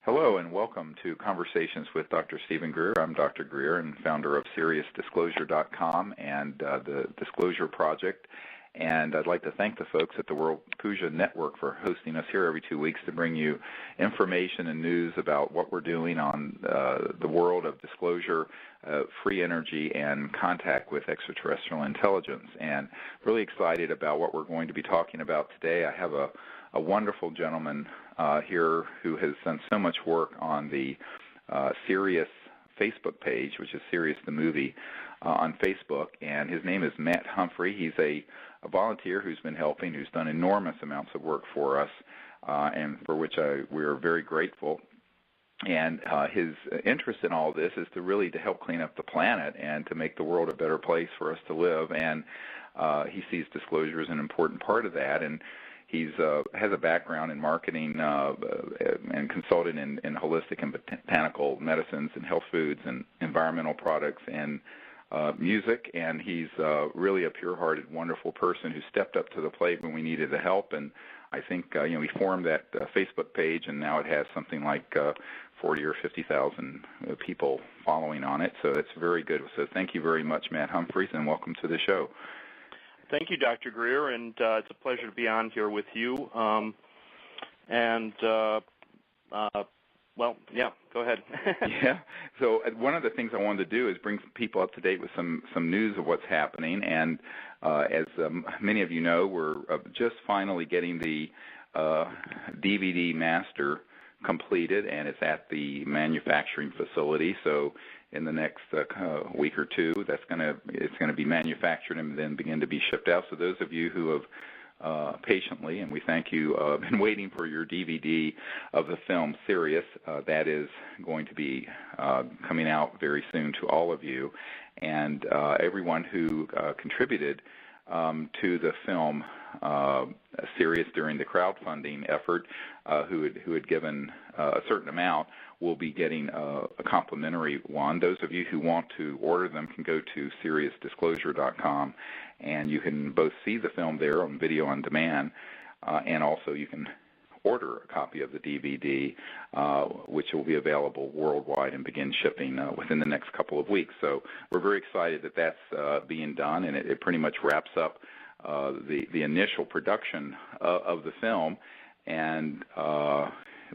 Hello and welcome to Conversations with Dr. Stephen Greer. I'm Dr. Greer and founder of SiriusDisclosure.com and the Disclosure Project. And I'd like to thank the folks at the World Puja Network for hosting us here every 2 weeks to bring you information and news about what we're doing on the world of disclosure, free energy, and contact with extraterrestrial intelligence. And really excited about what we're going to be talking about today. I have a wonderful gentleman here who has done so much work on the Sirius Facebook page, which is Sirius the Movie, on Facebook, and his name is Matt Humphrey. He's a volunteer who's been helping, who's done enormous amounts of work for us, and for which we are very grateful. And his interest in all this is to help clean up the planet and to make the world a better place for us to live. And he sees disclosure as an important part of that. And he has a background in marketing and consulted in holistic and botanical medicines and health foods and environmental products and music, and he's really a pure-hearted, wonderful person who stepped up to the plate when we needed the help. And I think we formed that Facebook page, and now it has something like 40 or 50,000 people following on it. So it's very good. So thank you very much, Matt Humphreys, and welcome to the show. Thank you, Dr. Greer, and it's a pleasure to be on here with you. Well, yeah, go ahead. Yeah. So one of the things I wanted to do is bring people up to date with some news of what's happening. And as many of you know, we're just finally getting the DVD master completed, and it's at the manufacturing facility. So in the next week or two, it's going to be manufactured and then begin to be shipped out. So those of you who have patiently, and we thank you, been waiting for your DVD of the film Sirius. That is going to be coming out very soon to all of you. And everyone who contributed to the film Sirius during the crowdfunding effort, who had given a certain amount, will be getting a complimentary one. Those of you who want to order them can go to SiriusDisclosure.com, and you can both see the film there on video on demand, and also you can order a copy of the DVD, which will be available worldwide and begin shipping within the next couple of weeks. So we're very excited that that's being done, and it pretty much wraps up the initial production of the film, and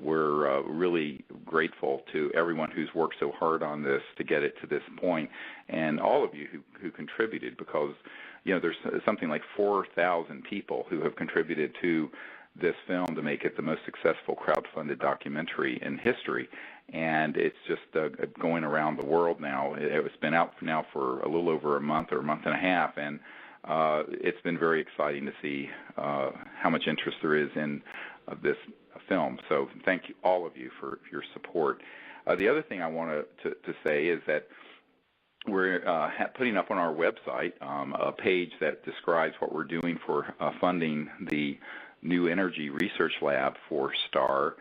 we're really grateful to everyone who's worked so hard on this to get it to this point, and all of you who contributed, because there's something like 4,000 people who have contributed to this film to make it the most successful crowdfunded documentary in history. And it's just going around the world now. It's been out now for a little over a month or a month and a half, and it's been very exciting to see how much interest there is in this film. So thank you, all of you, for your support. The other thing I want to say is that we're putting up on our website a page that describes what we're doing for funding the New Energy Research Lab for STAR,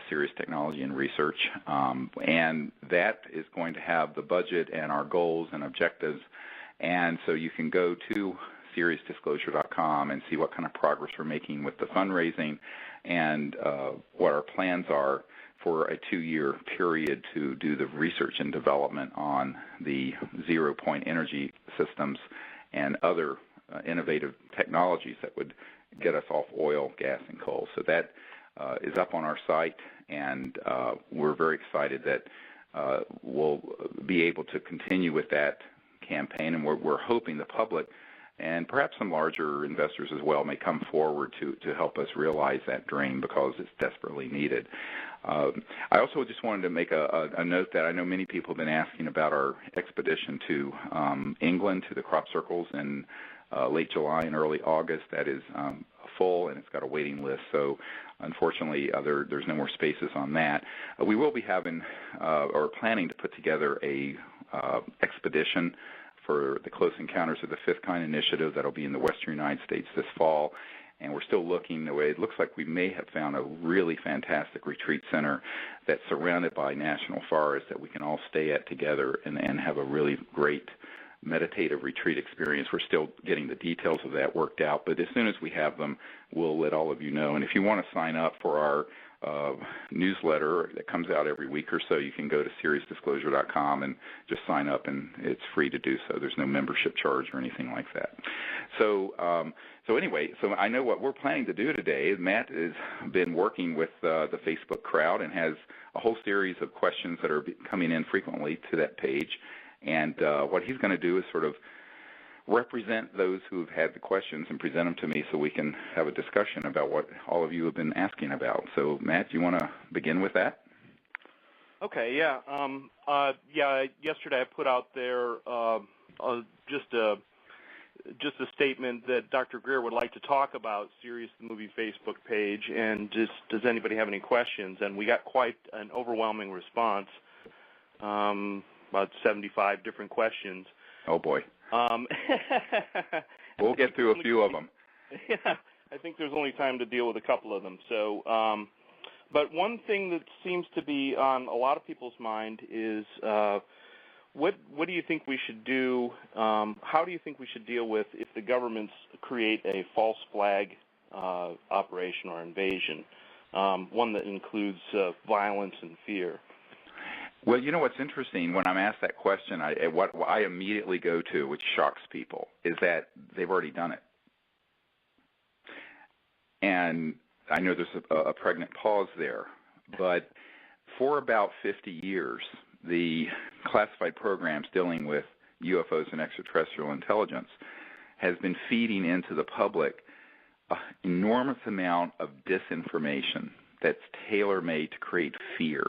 Sirius Technology and Research, and that is going to have the budget and our goals and objectives. And so you can go to SiriusDisclosure.com and see what kind of progress we're making with the fundraising and what our plans are for a 2-year period to do the research and development on the zero-point energy systems and other innovative technologies that would get us off oil, gas, and coal. So that is up on our site, and we're very excited that we'll be able to continue with that campaign, and we're hoping the public and perhaps some larger investors as well may come forward to help us realize that dream, because it's desperately needed. I also just wanted to make a note that I know many people have been asking about our expedition to England, to the crop circles in late July and early August. That is full, and it's got a waiting list. So unfortunately, there's no more spaces on that. We will be having or planning to put together a expedition for the Close Encounters of the Fifth Kind initiative that'll be in the western United States this fall. And we're still looking the way it looks like we may have found a really fantastic retreat center that's surrounded by national forests that we can all stay at together and have a really great meditative retreat experience. We're still getting the details of that worked out, but as soon as we have them, we'll let all of you know. And if you want to sign up for our newsletter that comes out every week or so. You can go to SiriusDisclosure.com and just sign up, and it's free to do so. There's no membership charge or anything like that. So anyway, so I know what we're planning to do today. Matt has been working with the Facebook crowd and has a whole series of questions that are coming in frequently to that page. And what he's going to do is sort of represent those who have had the questions and present them to me so we can have a discussion about what all of you have been asking about. So, Matt, do you want to begin with that? Okay, yeah. Yesterday I put out there just a statement that Dr. Greer would like to talk about Sirius the Movie Facebook page, and just does anybody have any questions? And we got quite an overwhelming response, about 75 different questions. Oh, boy. We'll get through a few of them. Yeah, I think there's only time to deal with a couple of them. So, but one thing that seems to be on a lot of people's mind is what do you think we should do? How do you think we should deal with if the governments create a false flag operation or invasion, one that includes violence and fear? Well, you know what's interesting, when I'm asked that question, what I immediately go to, which shocks people, is that they've already done it. And I know there's a pregnant pause there, but for about 50 years, the classified programs dealing with UFOs and extraterrestrial intelligence has been feeding into the public an enormous amount of disinformation that's tailor-made to create fear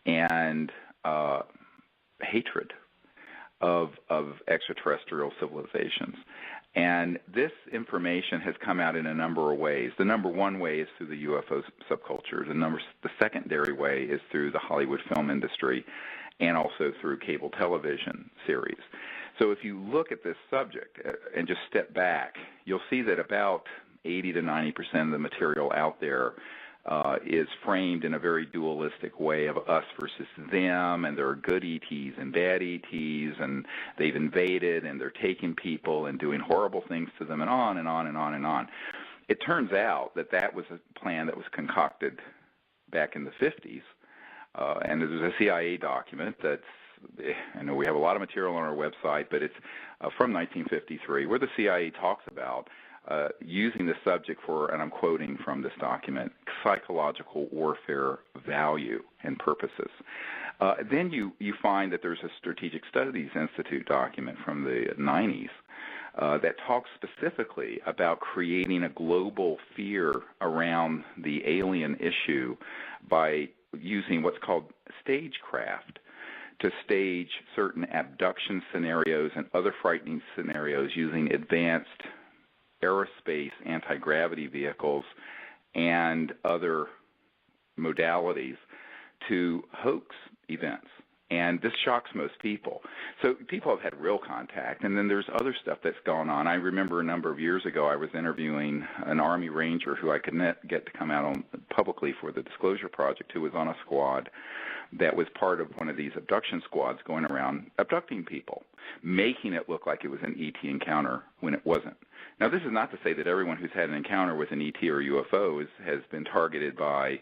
and hatred of extraterrestrial civilizations. And this information has come out in a number of ways. The number one way is through the UFO subculture. The secondary way is through the Hollywood film industry and also through cable television series. So if you look at this subject and just step back, you'll see that about 80 to 90% of the material out there is framed in a very dualistic way of us versus them, and there are good ETs and bad ETs, and they've invaded, and they're taking people and doing horrible things to them, and on and on and on and on. It turns out that that was a plan that was concocted back in the 50s, and there's a CIA document that's, I know we have a lot of material on our website, but it's from 1953, where the CIA talks about using the subject for, and I'm quoting from this document, psychological warfare value and purposes. Then you find that there's a Strategic Studies Institute document from the 90s that talks specifically about creating a global fear around the alien issue by using what's called stagecraft to stage certain abduction scenarios and other frightening scenarios using advanced aerospace anti-gravity vehicles and other modalities to hoax events. And this shocks most people. So people have had real contact, and then there's other stuff that's gone on. I remember a number of years ago I was interviewing an Army Ranger who I could get to come out on publicly for the Disclosure Project, who was on a squad that was part of one of these abduction squads going around abducting people, making it look like it was an ET encounter when it wasn't. Now, this is not to say that everyone who's had an encounter with an ET or UFO has been targeted by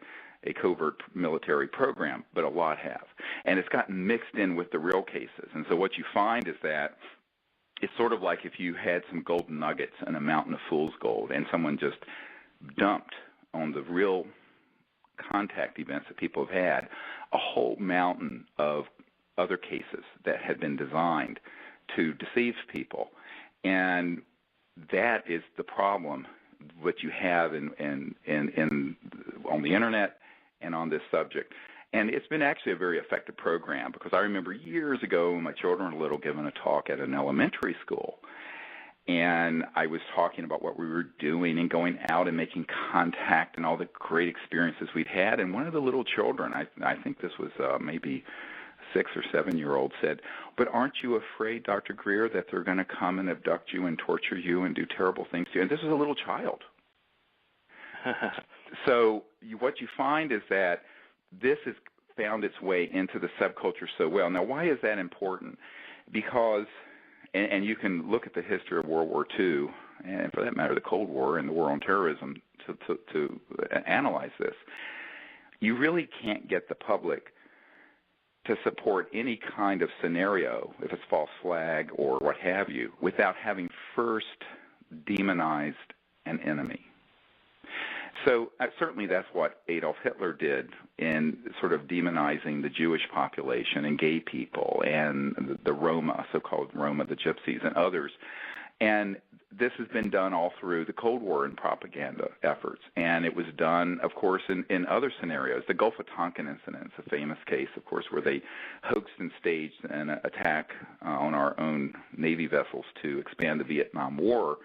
a covert military program, but a lot have. And it's gotten mixed in with the real cases. And so what you find is that it's sort of like if you had some golden nuggets in a mountain of fool's gold and someone just dumped on the real contact events that people have had a whole mountain of other cases that had been designed to deceive people. And that is the problem what you have in on the internet and on this subject. And it's been actually a very effective program, because I remember years ago when my children were little giving a talk at an elementary school, and I was talking about what we were doing and going out and making contact and all the great experiences we'd had. And one of the little children, I think this was maybe 6 or 7 year old, said, "But aren't you afraid, Dr. Greer, that they're going to come and abduct you and torture you and do terrible things to you?" And this was a little child. So what you find is that this has found its way into the subculture so well. Now, why is that important? Because, and you can look at the history of World War II, and for that matter, the Cold War and the war on terrorism to analyze this. you really can't get the public to support any kind of scenario, if it's false flag or what have you, without having first demonized an enemy. So certainly that's what Adolf Hitler did in sort of demonizing the Jewish population and gay people and the Roma, so-called Roma, the Gypsies, and others. And this has been done all through the Cold War and propaganda efforts. And it was done, of course, in other scenarios. The Gulf of Tonkin incident is a famous case, of course, where they hoaxed and staged an attack on our own Navy vessels to expand the Vietnam War,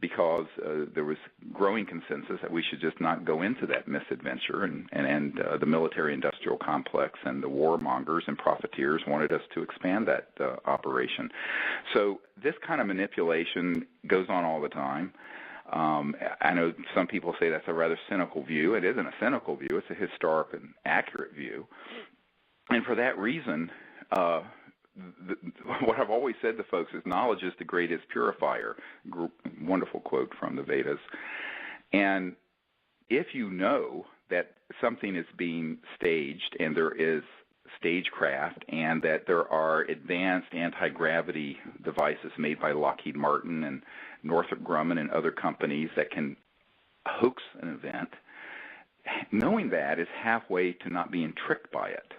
because there was growing consensus that we should just not go into that misadventure, and the military-industrial complex and the warmongers and profiteers wanted us to expand that operation. So this kind of manipulation goes on all the time. I know some people say that's a rather cynical view. It isn't a cynical view. It's a historic and accurate view. And for that reason, what I've always said to folks is knowledge is the greatest purifier. Wonderful quote from the Vedas. And if you know that something is being staged and there is stagecraft and that there are advanced anti-gravity devices made by Lockheed Martin and Northrop Grumman and other companies that can hoax an event, knowing that is halfway to not being tricked by it.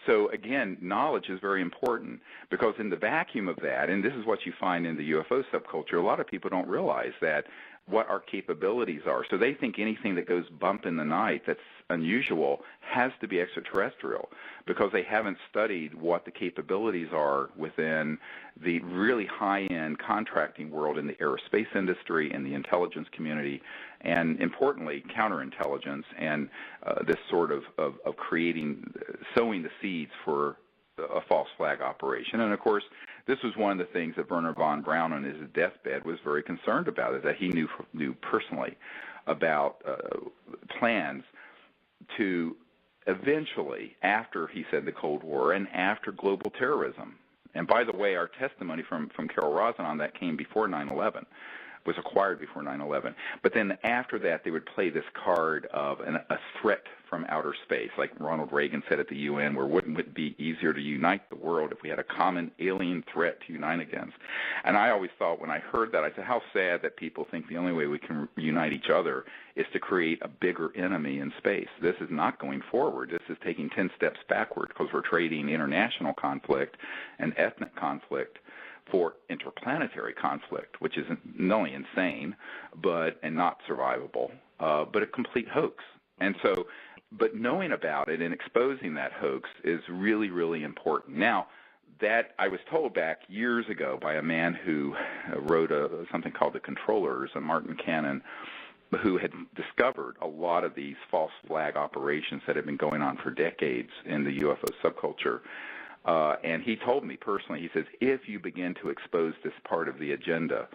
So again, knowledge is very important, because in the vacuum of that, and this is what you find in the UFO subculture, a lot of people don't realize that what our capabilities are. So they think anything that goes bump in the night that's unusual has to be extraterrestrial, because they haven't studied what the capabilities are within the really high-end contracting world in the aerospace industry and the intelligence community, and importantly, counterintelligence and this sort of creating, sowing the seeds for a false flag operation. And of course, this was one of the things that Wernher von Braun on his deathbed was very concerned about, is that he knew personally about plans to eventually, after, he said, the Cold War and after global terrorism. And by the way, our testimony from Carol Rosen on that came before 9/11, was acquired before 9/11. But then after that, they would play this card of a threat from outer space, like Ronald Reagan said at the UN, where wouldn't it be easier to unite the world if we had a common alien threat to unite against? And I always thought, when I heard that, I said, how sad that people think the only way we can unite each other is to create a bigger enemy in space. This is not going forward. This is taking 10 steps backward, because we're trading international conflict and ethnic conflict for interplanetary conflict, which is not only insane, and not survivable, but a complete hoax. And so, but knowing about it and exposing that hoax is really, really important. Now, that I was told back years ago by a man who wrote something called The Controllers, a Martin Cannon, who had discovered a lot of these false flag operations that had been going on for decades in the UFO subculture. And he told me personally, he says, if you begin to expose this part of the agenda,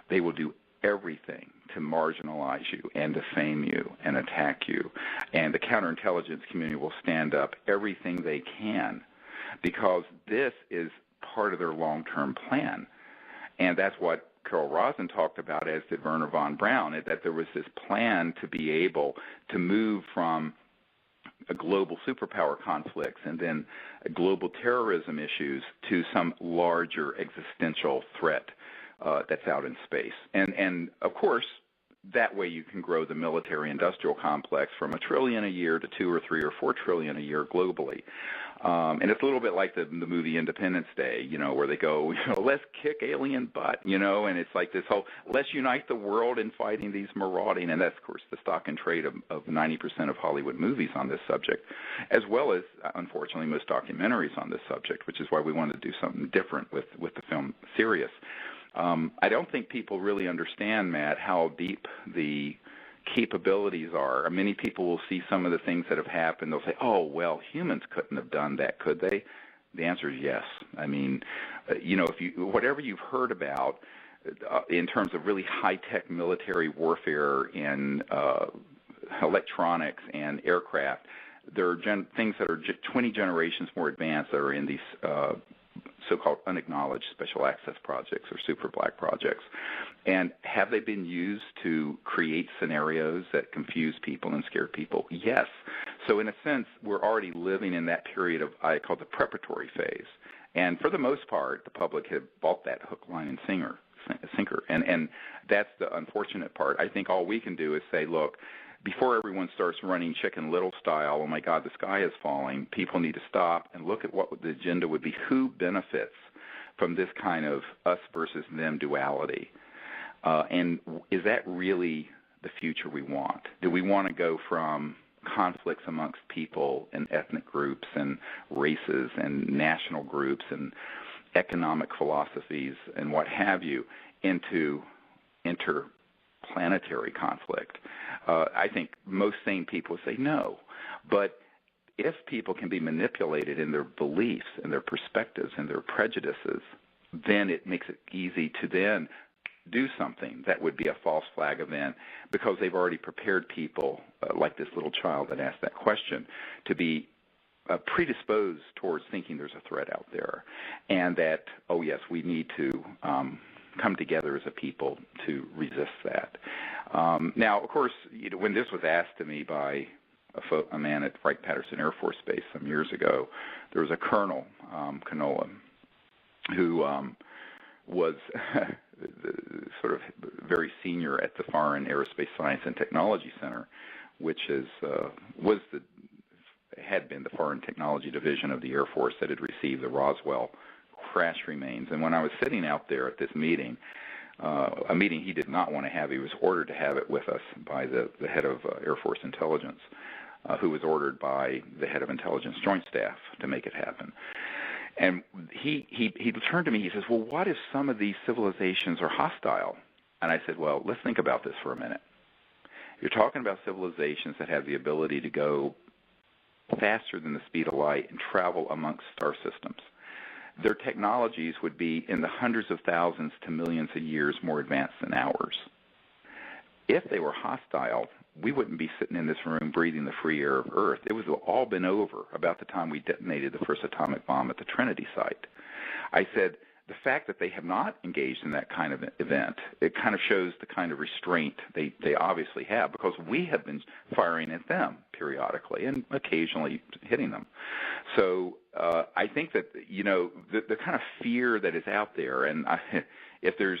they will do everything to marginalize you and defame you and attack you. And the counterintelligence community will stand up everything they can, because this is part of their long-term plan. And that's what Carol Rosen talked about, as did Wernher von Braun, that there was this plan to be able to move from a global superpower conflicts and then global terrorism issues to some larger existential threat that's out in space. And of course, that way you can grow the military-industrial complex from $1 trillion a year to $2 or $3 or $4 trillion a year globally. And it's a little bit like the movie Independence Day, where they go, let's kick alien butt, and it's like this whole, let's unite the world in fighting these marauding, and that's, of course, the stock and trade of 90% of Hollywood movies on this subject, as well as, unfortunately, most documentaries on this subject, which is why we wanted to do something different with the film Sirius. I don't think people really understand, Matt, how deep the capabilities are. Many people will see some of the things that have happened. They'll say, oh, well, humans couldn't have done that, could they? The answer is yes. I mean, if whatever you've heard about in terms of really high-tech military warfare in electronics and aircraft, there are things that are 20 generations more advanced that are in these so-called unacknowledged special access projects or super black projects. And have they been used to create scenarios that confuse people and scare people? Yes. So in a sense, we're already living in that period of, I call the preparatory phase. And for the most part, the public have bought that hook, line, and sinker. And that's the unfortunate part. I think all we can do is say, look, before everyone starts running Chicken Little style, oh my God, the sky is falling, people need to stop and look at what the agenda would be. Who benefits from this kind of us versus them duality? And is that really the future we want? Do we want to go from conflicts amongst people and ethnic groups and races and national groups and economic philosophies and what have you into interplanetary conflict? I think most sane people say no. But if people can be manipulated in their beliefs and their perspectives and their prejudices, then it makes it easy to then do something that would be a false flag event because they've already prepared people, like this little child that asked that question, to be predisposed towards thinking there's a threat out there and that, oh, yes, we need to come together as a people to resist that. Now, of course, when this was asked to me by a man at Wright-Patterson Air Force Base some years ago, there was a colonel, Canola, who was sort of very senior at the Foreign Aerospace Science and Technology Center, which had been the Foreign Technology Division of the Air Force that had received the Roswell crash remains. And when I was sitting out there at this meeting, a meeting he did not want to have, he was ordered to have it with us by the head of Air Force Intelligence, who was ordered by the head of Intelligence Joint Staff to make it happen. And he turned to me, he says, well, what if some of these civilizations are hostile? And I said, well, let's think about this for a minute. You're talking about civilizations that have the ability to go faster than the speed of light and travel amongst star systems. Their technologies would be in the hundreds of thousands to millions of years more advanced than ours. If they were hostile, we wouldn't be sitting in this room breathing the free air of Earth. It would have all been over about the time we detonated the first atomic bomb at the Trinity site. I said, the fact that they have not engaged in that kind of event, it kind of shows the kind of restraint they obviously have, because we have been firing at them periodically and occasionally hitting them. So I think that, the kind of fear that is out there, and if there's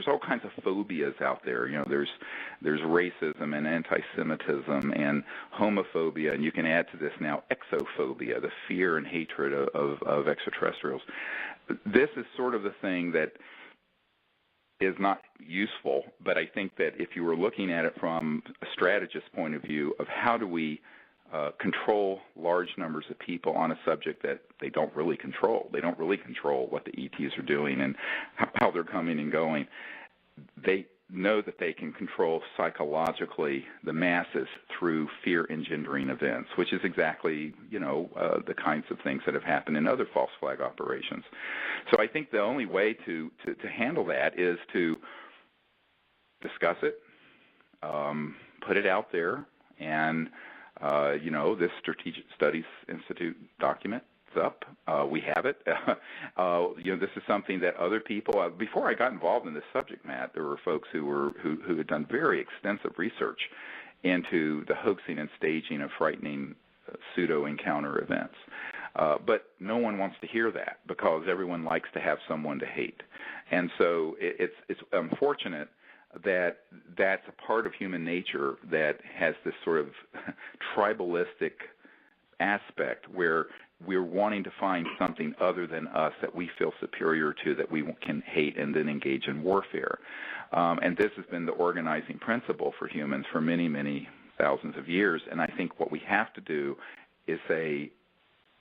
all kinds of phobias out there. There's racism and anti-Semitism and homophobia, and you can add to this now exophobia, the fear and hatred of extraterrestrials. This is sort of the thing that is not useful, but I think that if you were looking at it from a strategist's point of view of how do we control large numbers of people on a subject that they don't really control. They don't really control what the ETs are doing and how they're coming and going. They know that they can control psychologically the masses through fear-engendering events, which is exactly, the kinds of things that have happened in other false flag operations. So I think the only way to handle that is to discuss it, put it out there, and this Strategic Studies Institute document is up. We have it. This is something that other people, before I got involved in this subject, Matt, there were folks who had done very extensive research into the hoaxing and staging of frightening pseudo-encounter events. But no one wants to hear that because everyone likes to have someone to hate. And so it's unfortunate that that's a part of human nature that has this sort of tribalistic aspect where we're wanting to find something other than us that we feel superior to, that we can hate and then engage in warfare. And this has been the organizing principle for humans for many, many thousands of years. And I think what we have to do is say,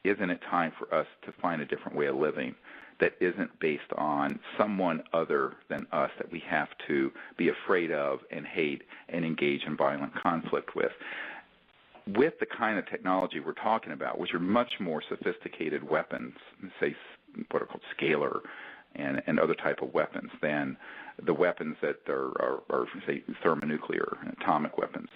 isn't it time for us to find a different way of living that isn't based on someone other than us that we have to be afraid of and hate and engage in violent conflict with? With the kind of technology we're talking about, which are much more sophisticated weapons, say what are called scalar and other type of weapons than the weapons that are say, thermonuclear, atomic weapons.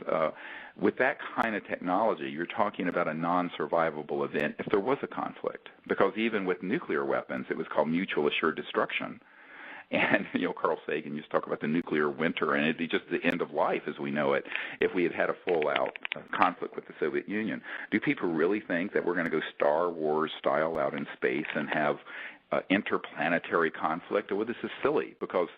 With that kind of technology, you're talking about a non-survivable event if there was a conflict. Because even with nuclear weapons, it was called mutual assured destruction. And, Carl Sagan used to talk about the nuclear winter, and it'd be just the end of life as we know it if we had had a full-out conflict with the Soviet Union. Do people really think that we're going to go Star Wars style out in space and have interplanetary conflict? Well, this is silly, because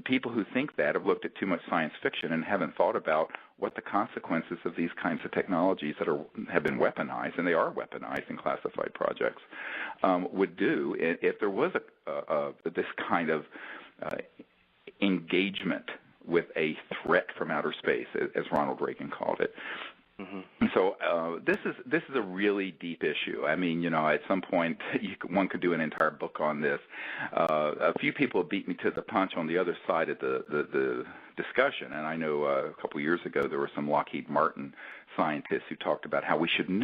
people who think that have looked at too much science fiction and haven't thought about what the consequences of these kinds of technologies that have been weaponized, and they are weaponized in classified projects, would do if there was this kind of engagement with a threat from outer space, as Ronald Reagan called it. Mm-hmm. So this is a really deep issue. I mean, at some point one could do an entire book on this. A few people beat me to the punch on the other side of the discussion, and I know a couple of years ago there were some Lockheed Martin scientists who talked about how we shouldn't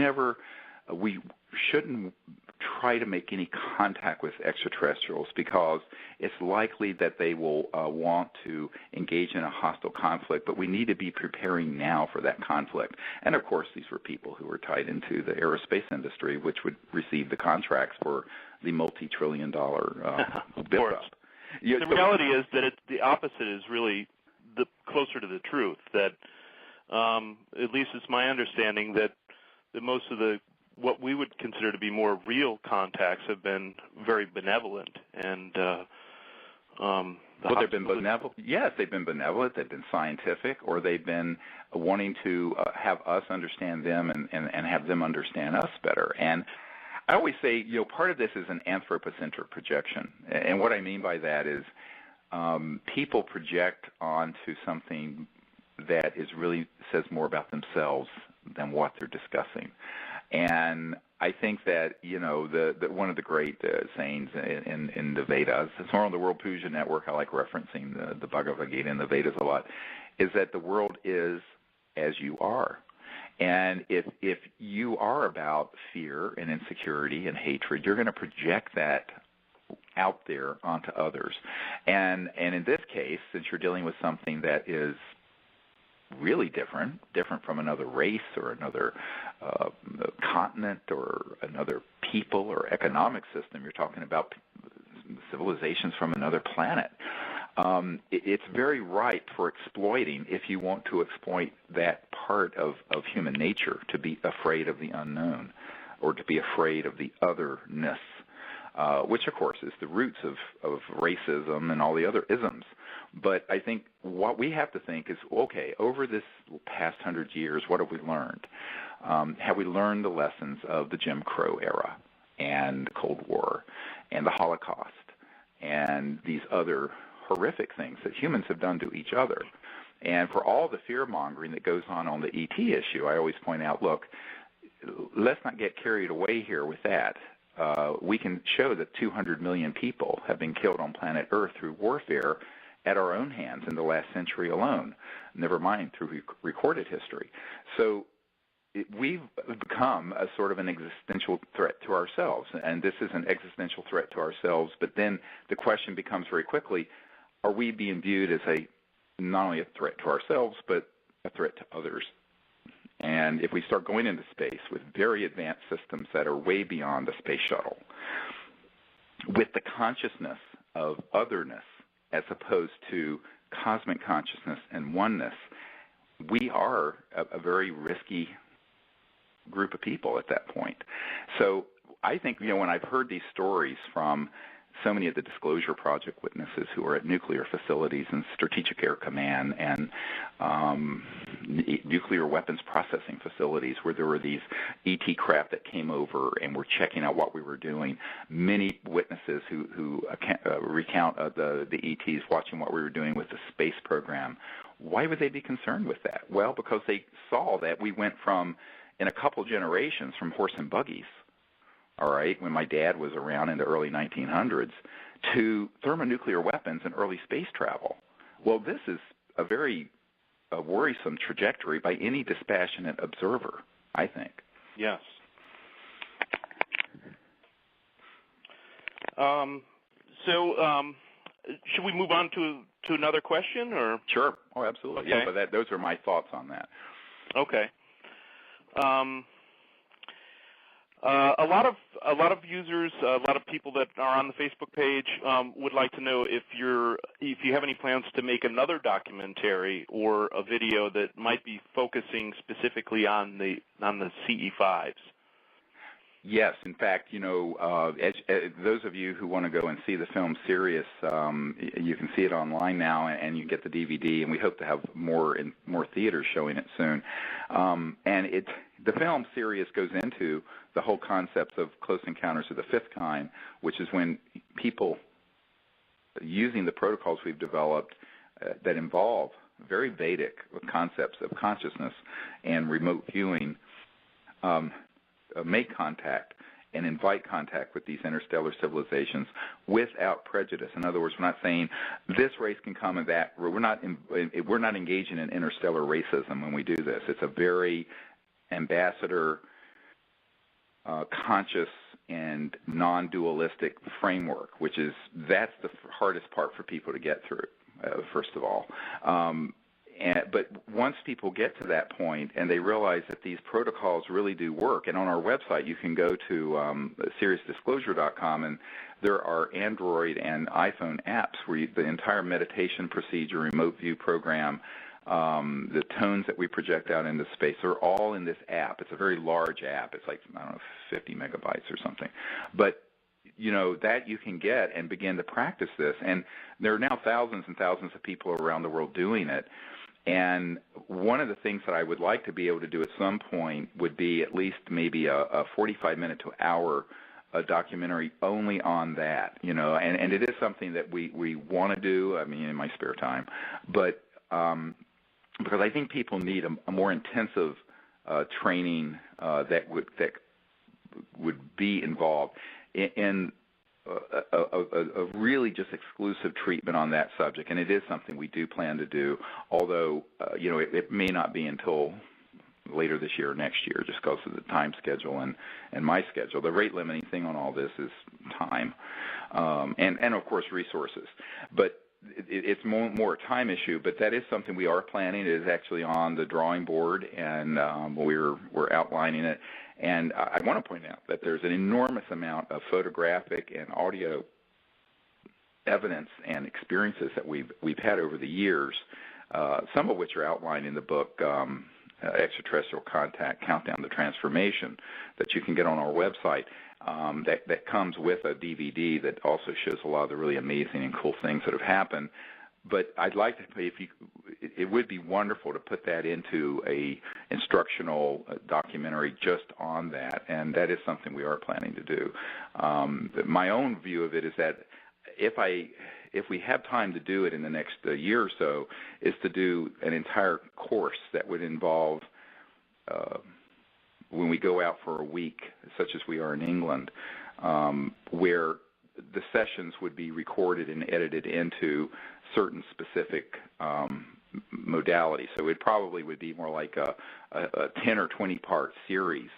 try to make any contact with extraterrestrials because it's likely that they will want to engage in a hostile conflict, but we need to be preparing now for that conflict. And, of course, these were people who were tied into the aerospace industry, which would receive the contracts for the multi-trillion-dollar build-up. The reality is that the opposite is really closer to the truth, that at least it's my understanding that most of what we would consider to be more real contacts have been very benevolent, and they've been benevolent. Yes, they've been benevolent. They've been scientific, or they've been wanting to have us understand them and have them understand us better. And I always say, part of this is an anthropocentric projection, and what I mean by that is people project onto something that really says more about themselves than what they're discussing. And I think that, one of the great sayings in the Vedas, it's more on the World Puja Network, I like referencing the Bhagavad Gita and the Vedas a lot, is that the world is as you are. And if you are about fear and insecurity and hatred, you're going to project that out there onto others. And in this case, since you're dealing with something that is really different from another race or another continent or another people or economic system. You're talking about civilizations from another planet. It's very ripe for exploiting if you want to exploit that part of human nature, to be afraid of the unknown or to be afraid of the otherness, which, of course, is the roots of racism and all the other isms. But I think what we have to think is, okay, over this past 100 years, what have we learned? Have we learned the lessons of the Jim Crow era and the Cold War and the Holocaust and these other horrific things that humans have done to each other? And for all the fear-mongering that goes on the ET issue, I always point out, look, let's not get carried away here with that. We can show that 200 million people have been killed on planet Earth through warfare at our own hands in the last century alone, never mind through recorded history. So we've become a sort of an existential threat to ourselves, and this is an existential threat to ourselves, but then the question becomes very quickly, are we being viewed as not only a threat to ourselves, but a threat to others? And if we start going into space with very advanced systems that are way beyond the space shuttle, with the consciousness of otherness as opposed to cosmic consciousness and oneness, we are a very risky group of people at that point. So I think, when I've heard these stories from so many of the Disclosure Project witnesses who are at nuclear facilities and Strategic Air Command and nuclear weapons processing facilities where there were these ET craft that came over and were checking out what we were doing, many witnesses who recount the ETs watching what we were doing with the space program, why would they be concerned with that? Well, because they saw that we went from, in a couple generations, from horse and buggies, all right, when my dad was around in the early 1900s, to thermonuclear weapons and early space travel. Well, this is a very worrisome trajectory by any dispassionate observer, I think. So should we move on to another question, or? Sure. Oh, absolutely. Okay. Yeah, but those are my thoughts on that. Okay. A lot of users, a lot of people that are on the Facebook page would like to know if you have any plans to make another documentary or a video that might be focusing specifically on the CE5s. Yes, in fact, those of you who want to go and see the film Sirius, you can see it online now, and you get the DVD, and we hope to have more theaters showing it soon. And the film Sirius goes into the whole concept of close encounters of the fifth kind, which is when people using the protocols we've developed that involve very Vedic concepts of consciousness and remote viewing, make contact and invite contact with these interstellar civilizations without prejudice. In other words, we're not saying this race can come and that. We're not engaging in interstellar racism when we do this. It's a very ambassador, conscious and non-dualistic framework, that's the hardest part for people to get through, first of all. But once people get to that point and they realize that these protocols really do work, and on our website you can go to SiriusDisclosure.com, and there are Android and iPhone apps where the entire meditation procedure, remote view program, the tones that we project out into space are all in this app. It's a very large app. It's like, 50 megabytes or something. But that you can get and begin to practice this. And there are now thousands and thousands of people around the world doing it. And one of the things that I would like to be able to do at some point would be at least maybe a 45-minute to hour documentary only on that, and it is something that we want to do, in my spare time, but because I think people need a more intensive training that would be involved in a really just exclusive treatment on that subject, and it is something we do plan to do, although it may not be until later this year or next year, just because of the time schedule and my schedule. The rate limiting thing on all this is time, and of course resources. But it's more a time issue. But that is something we are planning. It is actually on the drawing board, and we're outlining it. And I want to point out that there's an enormous amount of photographic and audio evidence and experiences that we've had over the years, some of which are outlined in the book Extraterrestrial Contact, Countdown to Transformation, that you can get on our website, that comes with a DVD that also shows a lot of the really amazing and cool things that have happened. But I'd like to, it would be wonderful to put that into a instructional documentary just on that, and that is something we are planning to do. My own view of it is that if we have time to do it in the next year or so, is to do an entire course that would involve, when we go out for a week, such as we are in England, where the sessions would be recorded and edited into certain specific modalities. So it probably would be more like a 10 or 20-part series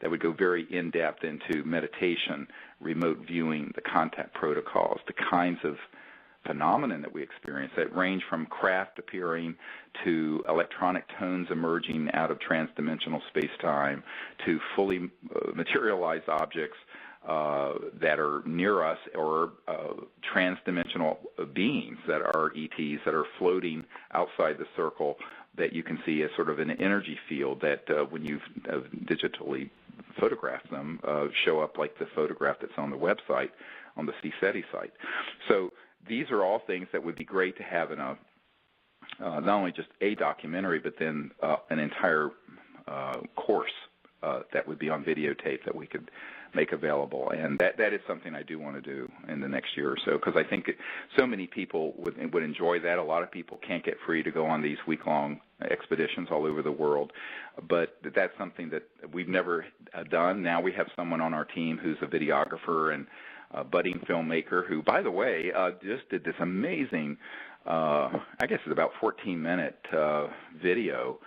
that would go very in-depth into meditation, remote viewing, the contact protocols, the kinds of phenomenon that we experience that range from craft appearing to electronic tones emerging out of transdimensional space-time to fully materialized objects that are near us, or transdimensional beings that are ETs that are floating outside the circle that you can see as sort of an energy field that when you digitally photograph them show up like the photograph that's on the website, on the CSETI site. So these are all things that would be great to have in a not only just a documentary, but then an entire course that would be on videotape that we could make available. And that is something I do want to do in the next year or so, because I think so many people would enjoy that. A lot of people can't get free to go on these week-long expeditions all over the world, but that's something that we've never done. Now we have someone on our team who's a videographer and a budding filmmaker who, by the way, just did this amazing, I guess it's about 14-minute video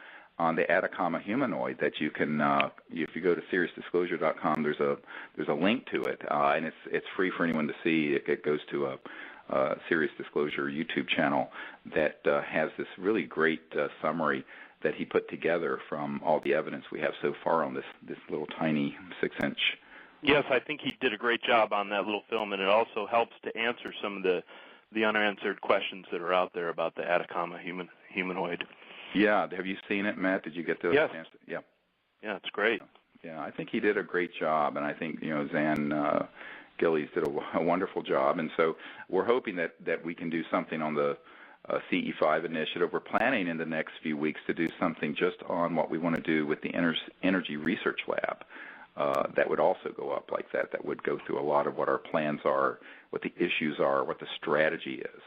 on the Atacama humanoid that you can, if you go to SiriusDisclosure.com, there's a link to it, and it's free for anyone to see. It goes to a Sirius Disclosure YouTube channel that has this really great summary that he put together from all the evidence we have so far on this little tiny 6-inch. Yes, I think he did a great job on that little film, and it also helps to answer some of the unanswered questions that are out there about the Atacama humanoid. Yeah, have you seen it, Matt? Did you get the Yes. chance to? Yeah. Yeah, it's great. Yeah, I think he did a great job, and I think Zan Gillies did a wonderful job, and so we're hoping that we can do something on the CE5 initiative. We're planning in the next few weeks to do something just on what we want to do with the Energy Research Lab. That would also go up like that. That would go through a lot of what our plans are, what the issues are, what the strategy is.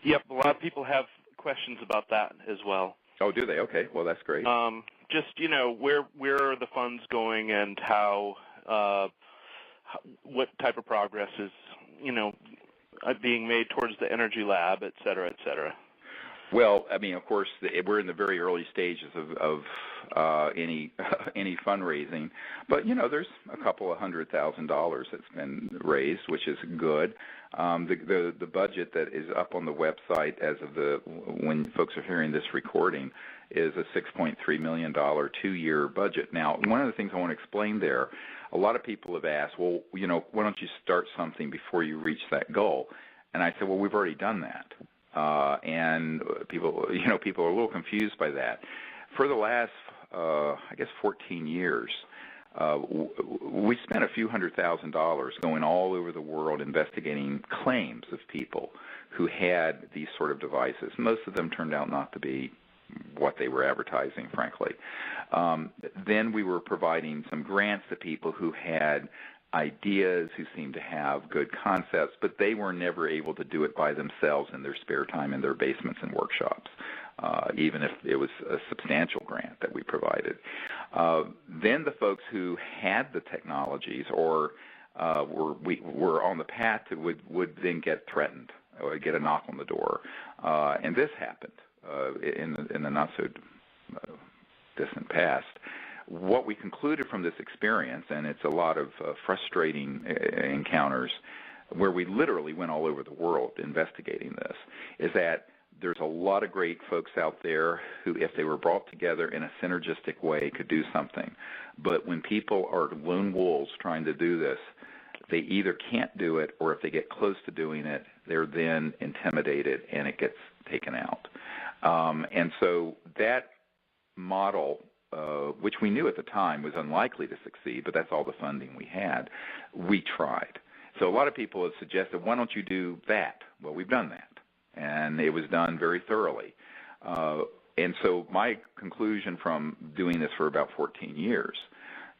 Yep, a lot of people have questions about that as well. Oh, do they? Okay, well, that's great. Just, where are the funds going, and how, what type of progress is, being made towards the Energy Lab, et cetera, et cetera? Well, I mean, of course, we're in the very early stages of any fundraising, but there's a couple of $100,000 that's been raised, which is good. The budget that is up on the website as of when folks are hearing this recording is a $6.3 million 2-year budget. Now, one of the things I want to explain there, a lot of people have asked, well, why don't you start something before you reach that goal? And I said, well, we've already done that. And people are a little confused by that. For the last, 14 years, we spent a few $100,000 going all over the world investigating claims of people who had these sort of devices. Most of them turned out not to be what they were advertising, frankly. Then we were providing some grants to people who had ideas, who seemed to have good concepts, but they were never able to do it by themselves in their spare time in their basements and workshops, even if it was a substantial grant that we provided. Then the folks who had the technologies or were on the path to would then get threatened or get a knock on the door. And this happened in the not so distant past. What we concluded from this experience, and it's a lot of frustrating encounters where we literally went all over the world investigating this, is that there's a lot of great folks out there who, if they were brought together in a synergistic way, could do something. But when people are lone wolves trying to do this, they either can't do it, or if they get close to doing it, they're then intimidated and it gets taken out. And so that model, which we knew at the time was unlikely to succeed, but that's all the funding we had, we tried. So a lot of people have suggested, why don't you do that? Well, we've done that, and it was done very thoroughly. And so my conclusion from doing this for about 14 years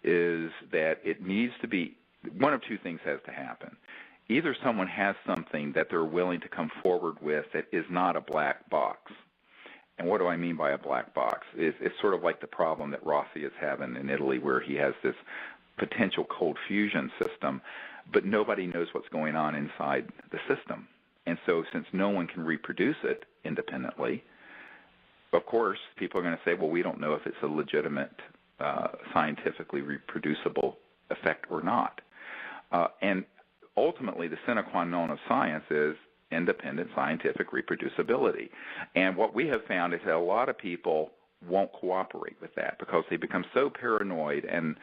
is that it needs to be, one of two things has to happen. Either someone has something that they're willing to come forward with that is not a black box. And what do I mean by a black box? It's sort of like the problem that Rossi is having in Italy, where he has this potential cold fusion system, but nobody knows what's going on inside the system. And so since no one can reproduce it independently, of course, people are going to say, well, we don't know if it's a legitimate, scientifically reproducible effect or not. And ultimately, the sine qua non of science is independent scientific reproducibility. And what we have found is that a lot of people won't cooperate with that because they become so paranoid and,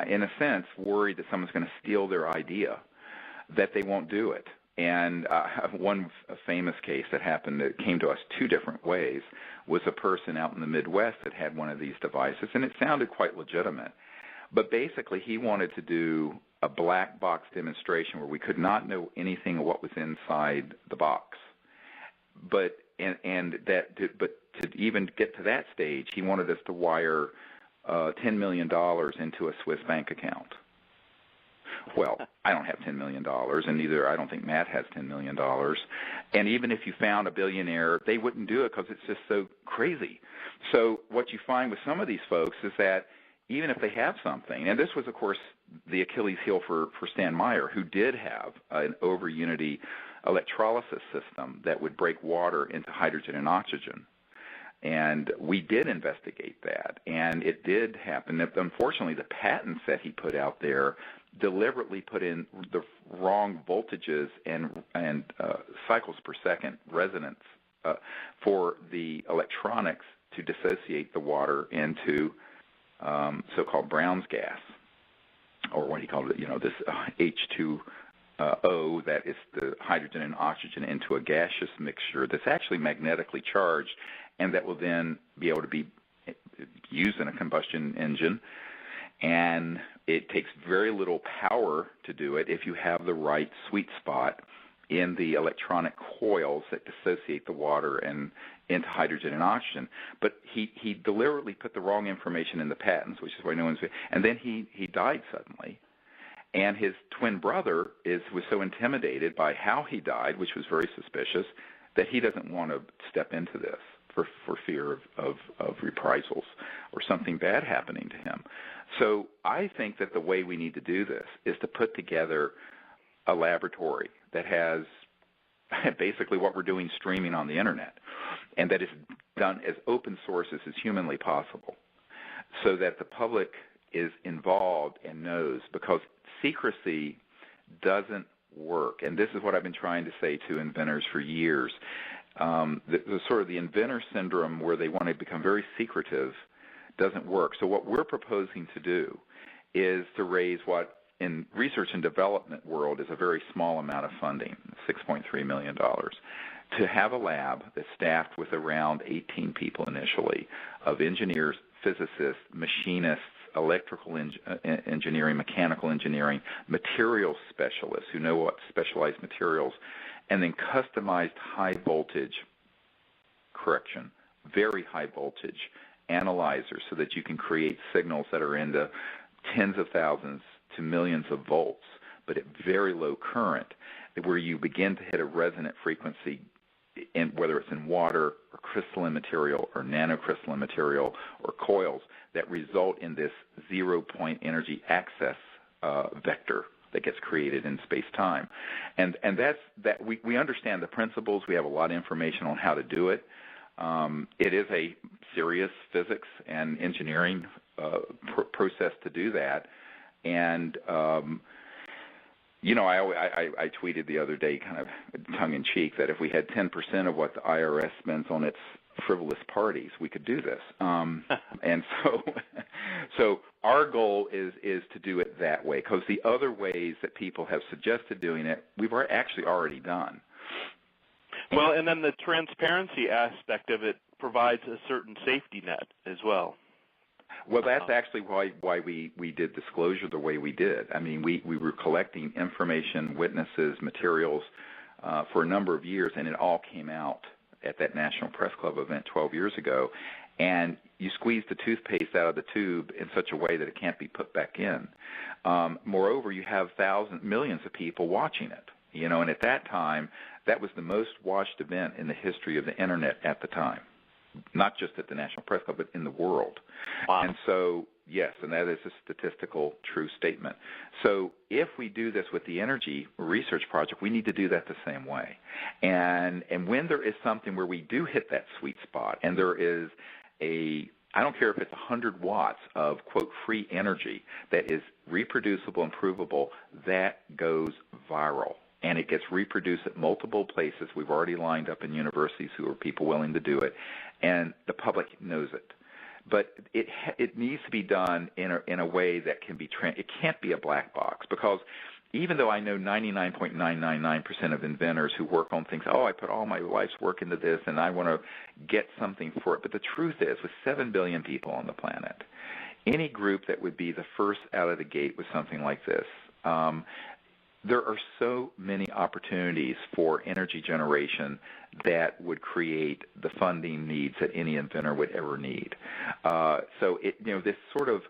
in a sense, worried that someone's going to steal their idea that they won't do it. And one famous case that happened that came to us 2 different ways was a person out in the Midwest that had one of these devices, and it sounded quite legitimate. But basically, he wanted to do a black box demonstration where we could not know anything of what was inside the box. But to even get to that stage, he wanted us to wire $10 million into a Swiss bank account. Well, I don't have $10 million, and neither I don't think Matt has $10 million. And even if you found a billionaire, they wouldn't do it because it's just so crazy. So what you find with some of these folks is that even if they have something, and this was, of course, the Achilles heel for Stan Meyer, who did have an over-unity electrolysis system that would break water into hydrogen and oxygen. And we did investigate that, and it did happen. Unfortunately, the patents that he put out there deliberately put in the wrong voltages and cycles per second resonance for the electronics to dissociate the water into so-called Brown's gas, or what he called it, this H2O, that is the hydrogen and oxygen, into a gaseous mixture that's actually magnetically charged, and that will then be able to be used in a combustion engine. And it takes very little power to do it if you have the right sweet spot in the electronic coils that dissociate the water and into hydrogen and oxygen. But he deliberately put the wrong information in the patents, which is why no one's... And then he died suddenly. And his twin brother was so intimidated by how he died, which was very suspicious, that he doesn't want to step into this for fear of reprisals or something bad happening to him. So I think that the way we need to do this is to put together a laboratory that has basically what we're doing streaming on the internet, and that is done as open source as is humanly possible, so that the public is involved and knows, because secrecy doesn't work. And this is what I've been trying to say to inventors for years. The sort of the inventor syndrome, where they want to become very secretive, doesn't work. So what we're proposing to do is to raise what in research and development world is a very small amount of funding, $6.3 million, to have a lab that's staffed with around 18 people initially, of engineers, physicists, machinists, electrical engineering, mechanical engineering, materials specialists who know what specialized materials, and then customized high voltage, very high voltage analyzers, so that you can create signals that are into tens of thousands to millions of volts, but at very low current, where you begin to hit a resonant frequency, whether it's in water or crystalline material or nanocrystalline material or coils, that result in this zero-point energy access vector that gets created in space-time. And we understand the principles. We have a lot of information on how to do it. It is a serious physics and engineering process to do that. And I tweeted the other day, kind of tongue-in-cheek, that if we had 10% of what the IRS spends on its frivolous parties, we could do this. And so our goal is to do it that way, because the other ways that people have suggested doing it, we've actually already done. Well, and then the transparency aspect of it provides a certain safety net as well. Well, that's actually why we did disclosure the way we did. I mean, we were collecting information, witnesses, materials for a number of years, and it all came out at that National Press Club event 12 years ago. And you squeeze the toothpaste out of the tube in such a way that it can't be put back in. Moreover, you have millions of people watching it. And at that time, that was the most watched event in the history of the Internet at the time. Not just at the National Press Club, but in the world. Wow. And so, yes, and that is a statistical true statement. So if we do this with the energy research project, we need to do that the same way. And when there is something where we do hit that sweet spot, and there is I don't care if it's 100 watts of, quote, free energy that is reproducible and provable, that goes viral. And it gets reproduced at multiple places. We've already lined up in universities who are people willing to do it, and the public knows it. But it needs to be done in a way that can be it can't be a black box, because even though I know 99.999% of inventors who work on things, I put all my life's work into this and I want to get something for it. But the truth is, with 7 billion people on the planet, any group that would be the first out of the gate with something like this, there are so many opportunities for energy generation that would create the funding needs that any inventor would ever need. So this sort of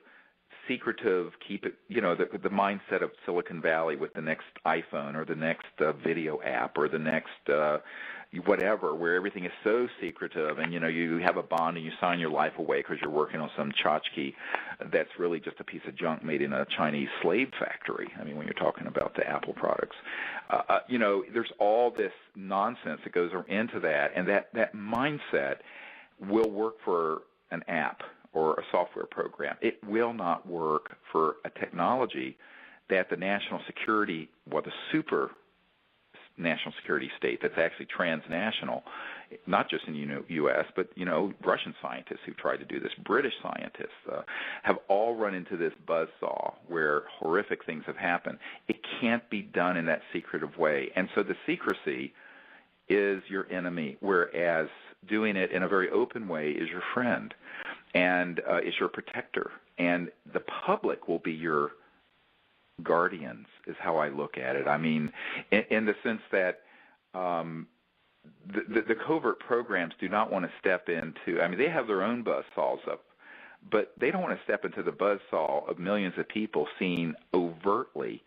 secretive, keep it, the mindset of Silicon Valley with the next iPhone or the next video app or the next whatever, where everything is so secretive, and you have a bond and you sign your life away because you're working on some tchotchke that's really just a piece of junk made in a Chinese slave factory. I mean, when you're talking about the Apple products, there's all this nonsense that goes into that, and that mindset will work for an app or a software program. It will not work for a technology that the national security, well, the super national security state that's actually transnational, not just in U.S., but Russian scientists who've tried to do this, British scientists have all run into this buzzsaw where horrific things have happened. It can't be done in that secretive way, and so the secrecy is your enemy, whereas doing it in a very open way is your friend and is your protector, and the public will be your guardians, is how I look at it. I mean, in the sense that the covert programs do not want to step into, I mean, they have their own buzzsaws up, but they don't want to step into the buzzsaw of millions of people seeing overtly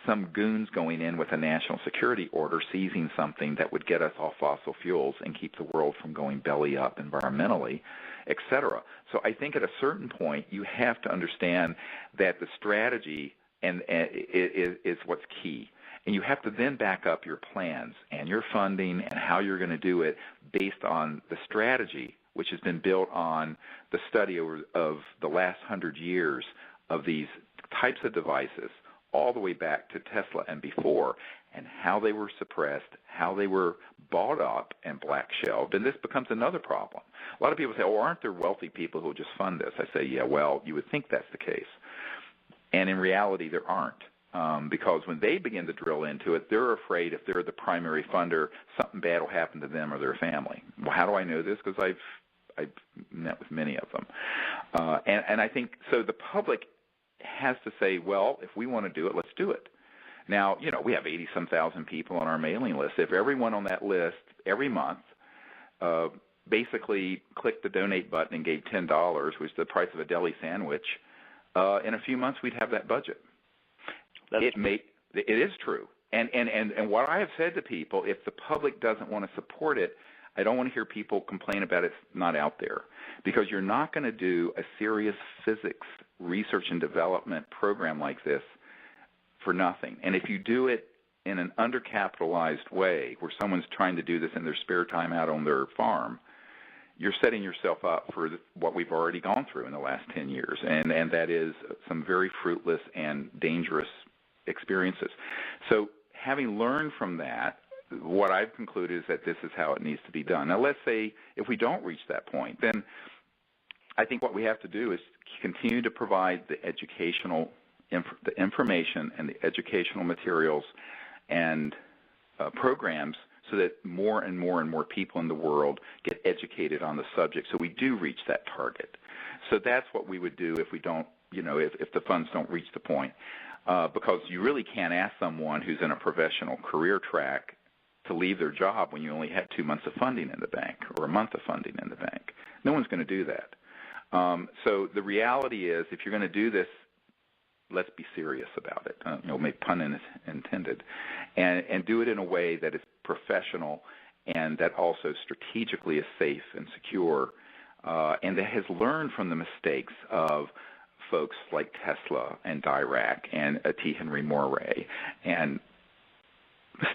some goons going in with a national security order, seizing something that would get us off fossil fuels and keep the world from going belly up environmentally, et cetera. So I think at a certain point you have to understand that the strategy is what's key. And you have to then back up your plans and your funding and how you're going to do it based on the strategy, which has been built on the study of the last 100 years of these types of devices, all the way back to Tesla and before, and how they were suppressed, how they were bought up and black-shelved. And this becomes another problem. A lot of people say, oh, aren't there wealthy people who will just fund this? I say, yeah, well, you would think that's the case. And in reality, there aren't, because when they begin to drill into it, they're afraid if they're the primary funder, something bad will happen to them or their family. Well, how do I know this? Because I've met with many of them. And I think, so the public has to say, well, if we want to do it, let's do it. Now, we have 80-some thousand people on our mailing list. If everyone on that list every month basically clicked the donate button and gave $10, which is the price of a deli sandwich, in a few months we'd have that budget. It is true. And what I have said to people, if the public doesn't want to support it, I don't want to hear people complain about it's not out there, because you're not going to do a serious physics research and development program like this for nothing. And if you do it in an undercapitalized way, where someone's trying to do this in their spare time out on their farm, you're setting yourself up for what we've already gone through in the last 10 years, and that is some very fruitless and dangerous experiences. So having learned from that, what I've concluded is that this is how it needs to be done. Now, let's say if we don't reach that point, then I think what we have to do is continue to provide the the information and the educational materials and programs so that more and more and more people in the world get educated on the subject, so we do reach that target. So that's what we would do if we don't, if the funds don't reach the point, because you really can't ask someone who's in a professional career track to leave their job when you only have 2 months of funding in the bank or a month of funding in the bank. No one's going to do that. So the reality is, if you're going to do this, let's be serious about it. Make pun intended, and do it in a way that is professional and that also strategically is safe and secure, and that has learned from the mistakes of folks like Tesla and Dirac and T. Henry Moray and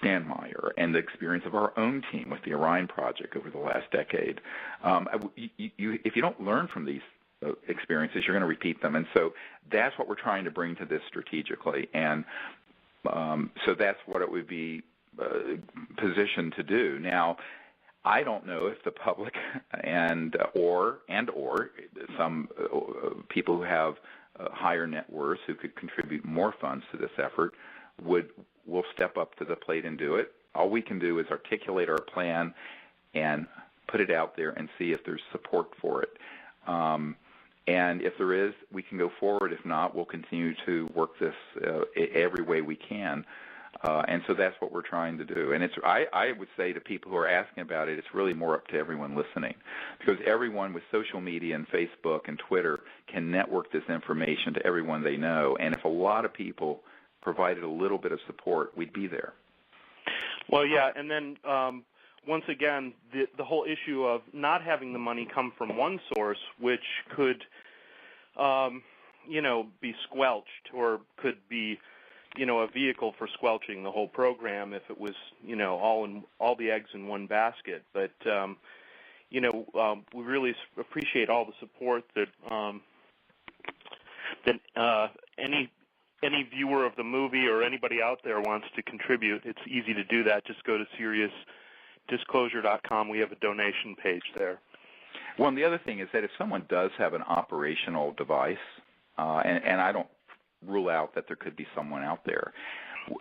Stanmeyer, and the experience of our own team with the Orion project over the last decade. If you don't learn from these experiences, you're going to repeat them. And so that's what we're trying to bring to this strategically. And so that's what it would be positioned to do. Now, I don't know if the public or some people who have higher net worths who could contribute more funds to this effort will step up to the plate and do it. All we can do is articulate our plan and put it out there and see if there's support for it. And if there is, we can go forward. If not, we'll continue to work this every way we can. And so that's what we're trying to do. And I would say to people who are asking about it, it's really more up to everyone listening, because everyone with social media and Facebook and Twitter can network this information to everyone they know. And if a lot of people provided a little bit of support, we'd be there. Well, yeah, and then once again, the whole issue of not having the money come from one source, which could, be squelched, or could be, a vehicle for squelching the whole program if it was, all the eggs in one basket. But we really appreciate all the support that any viewer of the movie or anybody out there wants to contribute. It's easy to do that. Just go to SiriusDisclosure.com. We have a donation page there. Well, and the other thing is that if someone does have an operational device, and I don't rule out that there could be someone out there,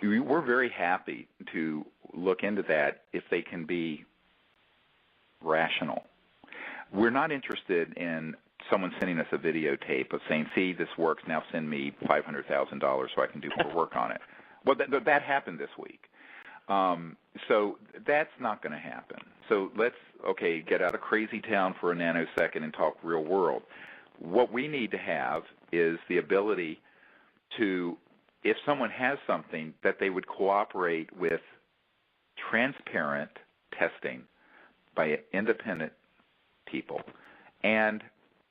we're very happy to look into that if they can be rational. We're not interested in someone sending us a videotape of saying, see, this works, now send me $500,000 so I can do more work on it. Well, that happened this week. So that's not going to happen. So let's, get out of crazy town for a nanosecond and talk real world. What we need to have is the ability to, if someone has something, that they would cooperate with transparent testing by independent people and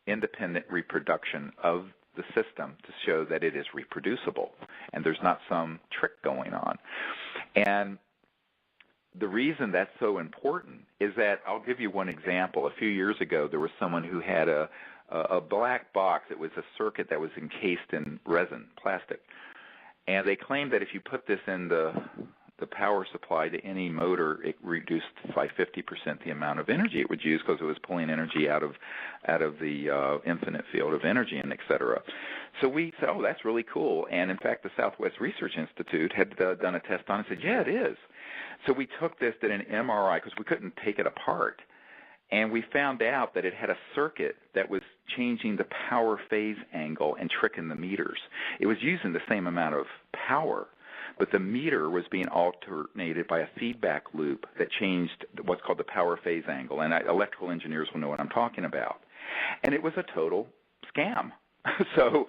independent reproduction of the system to show that it is reproducible and there's not some trick going on. And the reason that's so important is that, I'll give you one example. A few years ago, there was someone who had a black box. It was a circuit that was encased in resin, plastic. And they claimed that if you put this in the power supply to any motor, it reduced by 50% the amount of energy it would use because it was pulling energy out of the infinite field of energy, and et cetera. So we said, oh, that's really cool. And in fact, the Southwest Research Institute had done a test on it and said, yeah, it is. So we took this, did an MRI, because we couldn't take it apart. And we found out that it had a circuit that was changing the power phase angle and tricking the meters. It was using the same amount of power, but the meter was being alternated by a feedback loop that changed what's called the power phase angle. And electrical engineers will know what I'm talking about. And it was a total scam. So,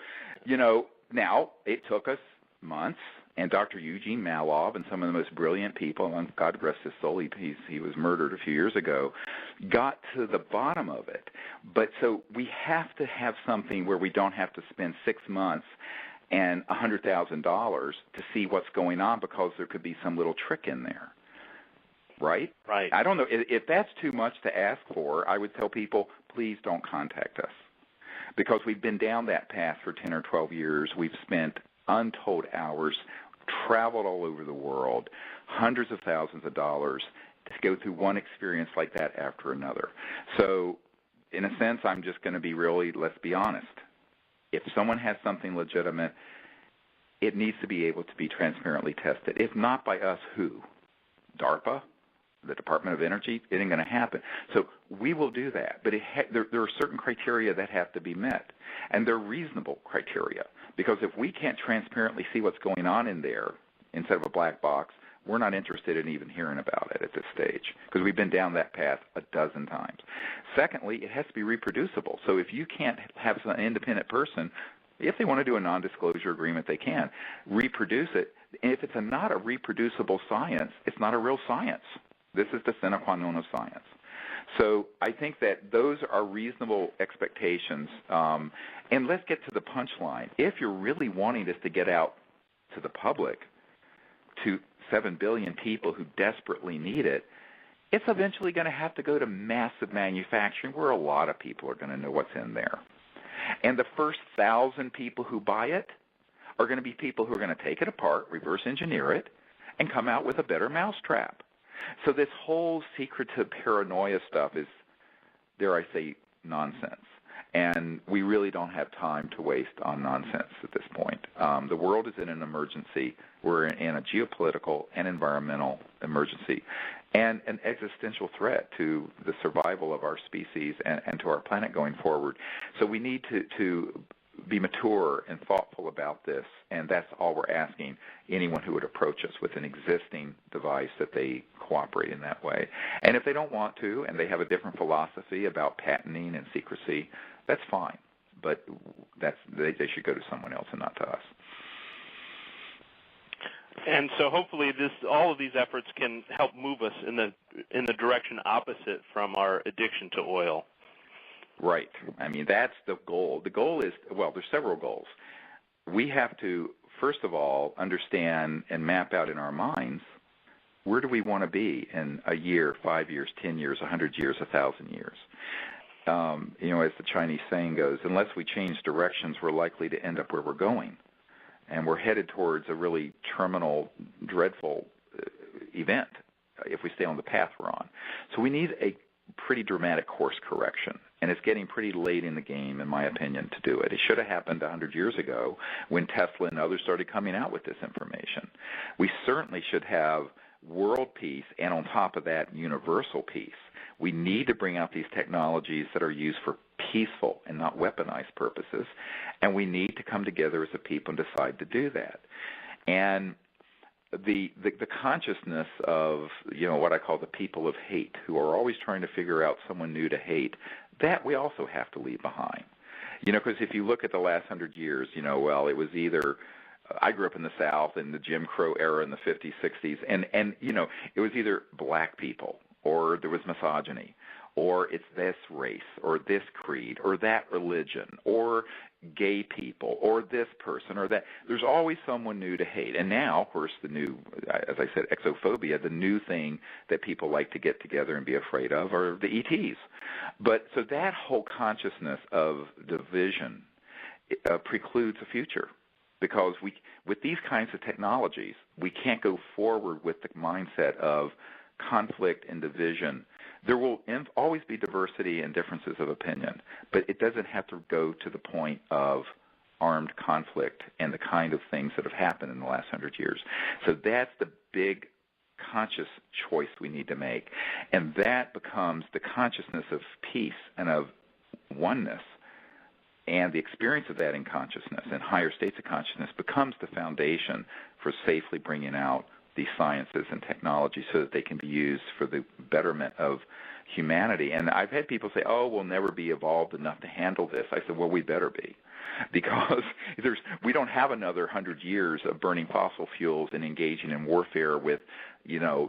now it took us months, and Dr. Eugene Malov and some of the most brilliant people, and God rest his soul, he was murdered a few years ago, got to the bottom of it. But so we have to have something where we don't have to spend 6 months and $100,000 to see what's going on, because there could be some little trick in there. Right? Right. I don't know. If that's too much to ask for, I would tell people, please don't contact us, because we've been down that path for 10 or 12 years. We've spent untold hours, traveled all over the world, hundreds of thousands of dollars to go through one experience like that after another. So in a sense, I'm just going to be really, let's be honest. If someone has something legitimate, it needs to be able to be transparently tested. If not by us, who? DARPA? The Department of Energy? It ain't going to happen. So we will do that. But there are certain criteria that have to be met, and they're reasonable criteria. Because if we can't transparently see what's going on in there instead of a black box, we're not interested in even hearing about it at this stage, because we've been down that path a dozen times. Secondly, it has to be reproducible. So if you can't have an independent person, if they want to do a non-disclosure agreement, they can reproduce it. And if it's not a reproducible science, it's not a real science. This is the sine qua non of science. So I think that those are reasonable expectations. And let's get to the punchline. If you're really wanting this to get out to the public, to 7 billion people who desperately need it, it's eventually going to have to go to massive manufacturing, where a lot of people are going to know what's in there. And the first 1,000 people who buy it are going to be people who are going to take it apart, reverse engineer it, and come out with a better mousetrap. So this whole secretive paranoia stuff is, dare I say, nonsense. And we really don't have time to waste on nonsense at this point. The world is in an emergency. We're in a geopolitical and environmental emergency, and an existential threat to the survival of our species and to our planet going forward. So we need to be mature and thoughtful about this, and that's all we're asking anyone who would approach us with an existing device, that they cooperate in that way. And if they don't want to, and they have a different philosophy about patenting and secrecy, that's fine. But they should go to someone else and not to us. And so hopefully all of these efforts can help move us in the direction opposite from our addiction to oil. Right. I mean, that's the goal. The goal is, well, there's several goals. We have to, first of all, understand and map out in our minds where do we want to be in a year, 5 years, 10 years, 100 years, 1,000 years? As the Chinese saying goes, unless we change directions, we're likely to end up where we're going. And we're headed towards a really terminal, dreadful event if we stay on the path we're on. So we need a pretty dramatic course correction, and it's getting pretty late in the game, in my opinion, to do it. It should have happened 100 years ago when Tesla and others started coming out with this information. We certainly should have world peace, and on top of that, universal peace. We need to bring out these technologies that are used for peaceful and not weaponized purposes, and we need to come together as a people and decide to do that. And the consciousness of, what I call the people of hate, who are always trying to figure out someone new to hate, that we also have to leave behind. Because if you look at the last 100 years, it was either, I grew up in the South in the Jim Crow era in the 50s, 60s, and it was either black people, or there was misogyny, or it's this race, or this creed, or that religion, or gay people, or this person, or that. There's always someone new to hate. And now, of course, the new, as I said, exophobia, the new thing that people like to get together and be afraid of are the ETs. But so that whole consciousness of division precludes a future. Because with these kinds of technologies, we can't go forward with the mindset of conflict and division. There will always be diversity and differences of opinion, but it doesn't have to go to the point of armed conflict and the kind of things that have happened in the last 100 years. So that's the big conscious choice we need to make, and that becomes the consciousness of peace and of oneness. And the experience of that in consciousness and higher states of consciousness becomes the foundation for safely bringing out these sciences and technologies so that they can be used for the betterment of humanity. And I've had people say, we'll never be evolved enough to handle this. I said, well, we better be. Because we don't have another 100 years of burning fossil fuels and engaging in warfare with,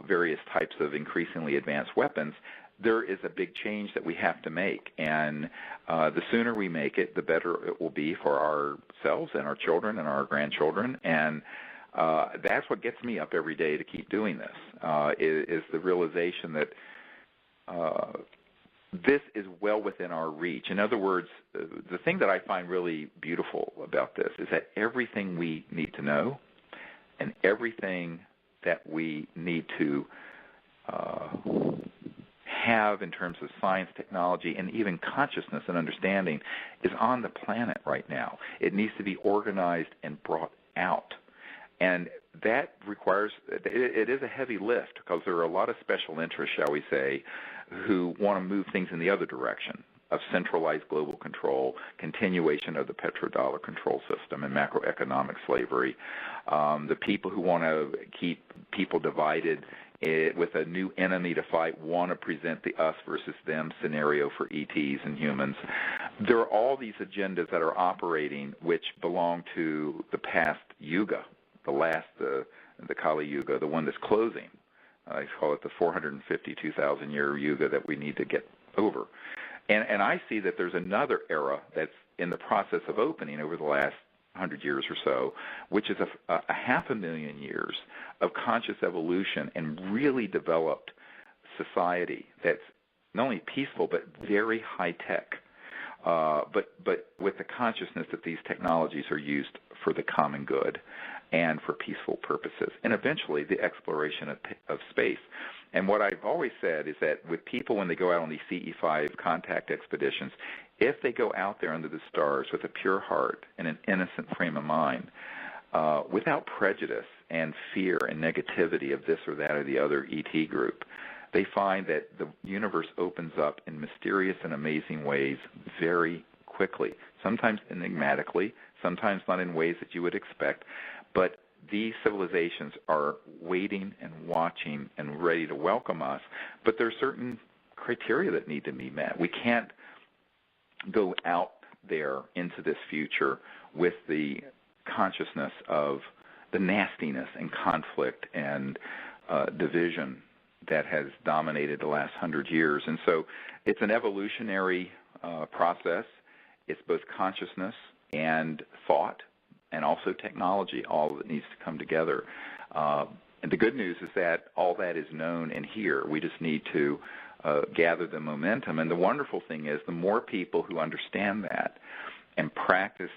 various types of increasingly advanced weapons. There is a big change that we have to make, and the sooner we make it, the better it will be for ourselves and our children and our grandchildren. And that's what gets me up every day to keep doing this, is the realization that this is well within our reach. In other words, the thing that I find really beautiful about this is that everything we need to know and everything that we need to have in terms of science, technology, and even consciousness and understanding is on the planet right now. It needs to be organized and brought out. And that requires, it is a heavy lift because there are a lot of special interests, shall we say, who want to move things in the other direction of centralized global control, continuation of the petrodollar control system and macroeconomic slavery. The people who want to keep people divided with a new enemy to fight want to present the us versus them scenario for ETs and humans. There are all these agendas that are operating which belong to the past yuga, the Kali Yuga, the one that's closing. I call it the 452,000-year yuga that we need to get over. And I see that there's another era that's in the process of opening over the last 100 years or so, which is a 500,000 years of conscious evolution and really developed society that's not only peaceful but very high-tech, but with the consciousness that these technologies are used for the common good and for peaceful purposes, and eventually the exploration of space. And what I've always said is that with people, when they go out on these CE5 contact expeditions, if they go out there under the stars with a pure heart and an innocent frame of mind, without prejudice and fear and negativity of this or that or the other ET group, they find that the universe opens up in mysterious and amazing ways very quickly, sometimes enigmatically, sometimes not in ways that you would expect, but these civilizations are waiting and watching and ready to welcome us, but there are certain criteria that need to be met. We can't go out there into this future with the consciousness of the nastiness and conflict and division that has dominated the last 100 years. And so it's an evolutionary process. It's both consciousness and thought and also technology, all that needs to come together. And the good news is that all that is known and here. We just need to gather the momentum. And the wonderful thing is the more people who understand that and practice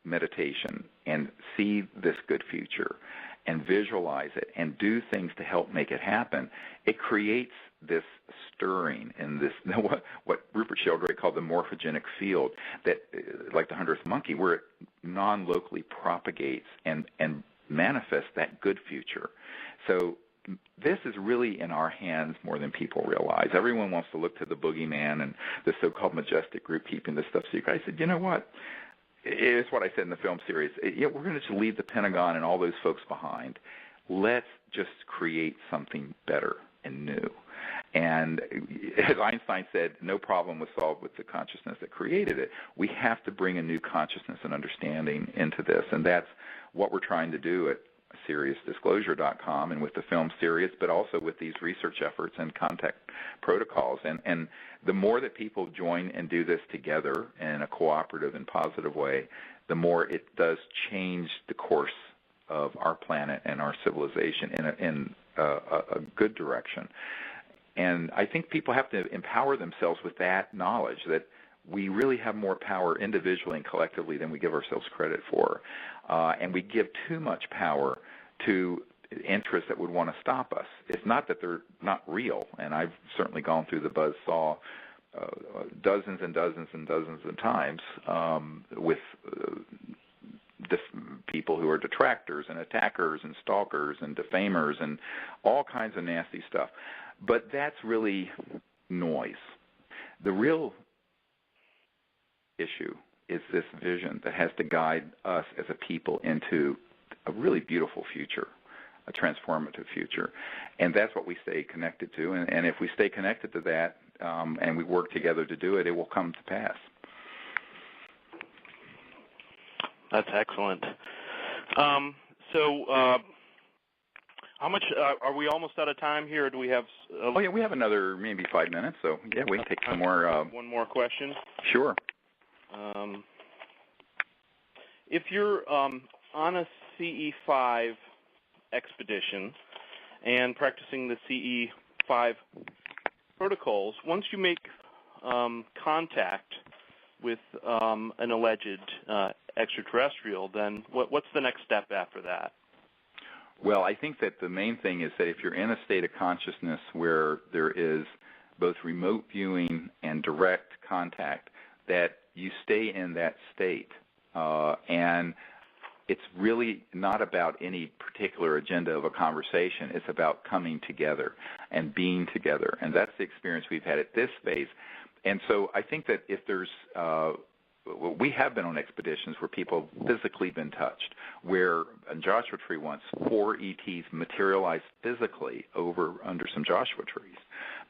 meditation and see this good future and visualize it and do things to help make it happen, it creates this stirring in this, what Rupert Sheldrake called the morphogenic field, that, like the 100th monkey, where it non-locally propagates and manifests that good future. So this is really in our hands more than people realize. Everyone wants to look to the boogeyman and the so-called majestic group keeping this stuff secret. I said, you know what? It's what I said in the film series. We're going to just leave the Pentagon and all those folks behind. Let's just create something better and new. And as Einstein said, no problem was solved with the consciousness that created it. We have to bring a new consciousness and understanding into this, and that's what we're trying to do at SiriusDisclosure.com and with the film Sirius, but also with these research efforts and contact protocols. And the more that people join and do this together in a cooperative and positive way, the more it does change the course of our planet and our civilization in a good direction. And I think people have to empower themselves with that knowledge that we really have more power individually and collectively than we give ourselves credit for. And we give too much power to interests that would want to stop us. It's not that they're not real, and I've certainly gone through the buzzsaw dozens and dozens and dozens of times with people who are detractors and attackers and stalkers and defamers and all kinds of nasty stuff. But that's really noise. The real issue is this vision that has to guide us as a people into a really beautiful future, a transformative future. And that's what we stay connected to. And if we stay connected to that and we work together to do it, it will come to pass. That's excellent. How much are we almost out of time here? Or do we have? Oh yeah, we have another maybe 5 minutes. So yeah, we can take some more. One more question. Sure. If you're on a CE5 expedition and practicing the CE5 protocols, once you make contact with an alleged extraterrestrial, then what's the next step after that? Well, I think that the main thing is that if you're in a state of consciousness where there is both remote viewing and direct contact, that you stay in that state. And it's really not about any particular agenda of a conversation. It's about coming together and being together. And that's the experience we've had at this phase. And so I think that if there's we have been on expeditions where people have physically been touched, where in Joshua Tree once 4 ETs materialized physically under some Joshua trees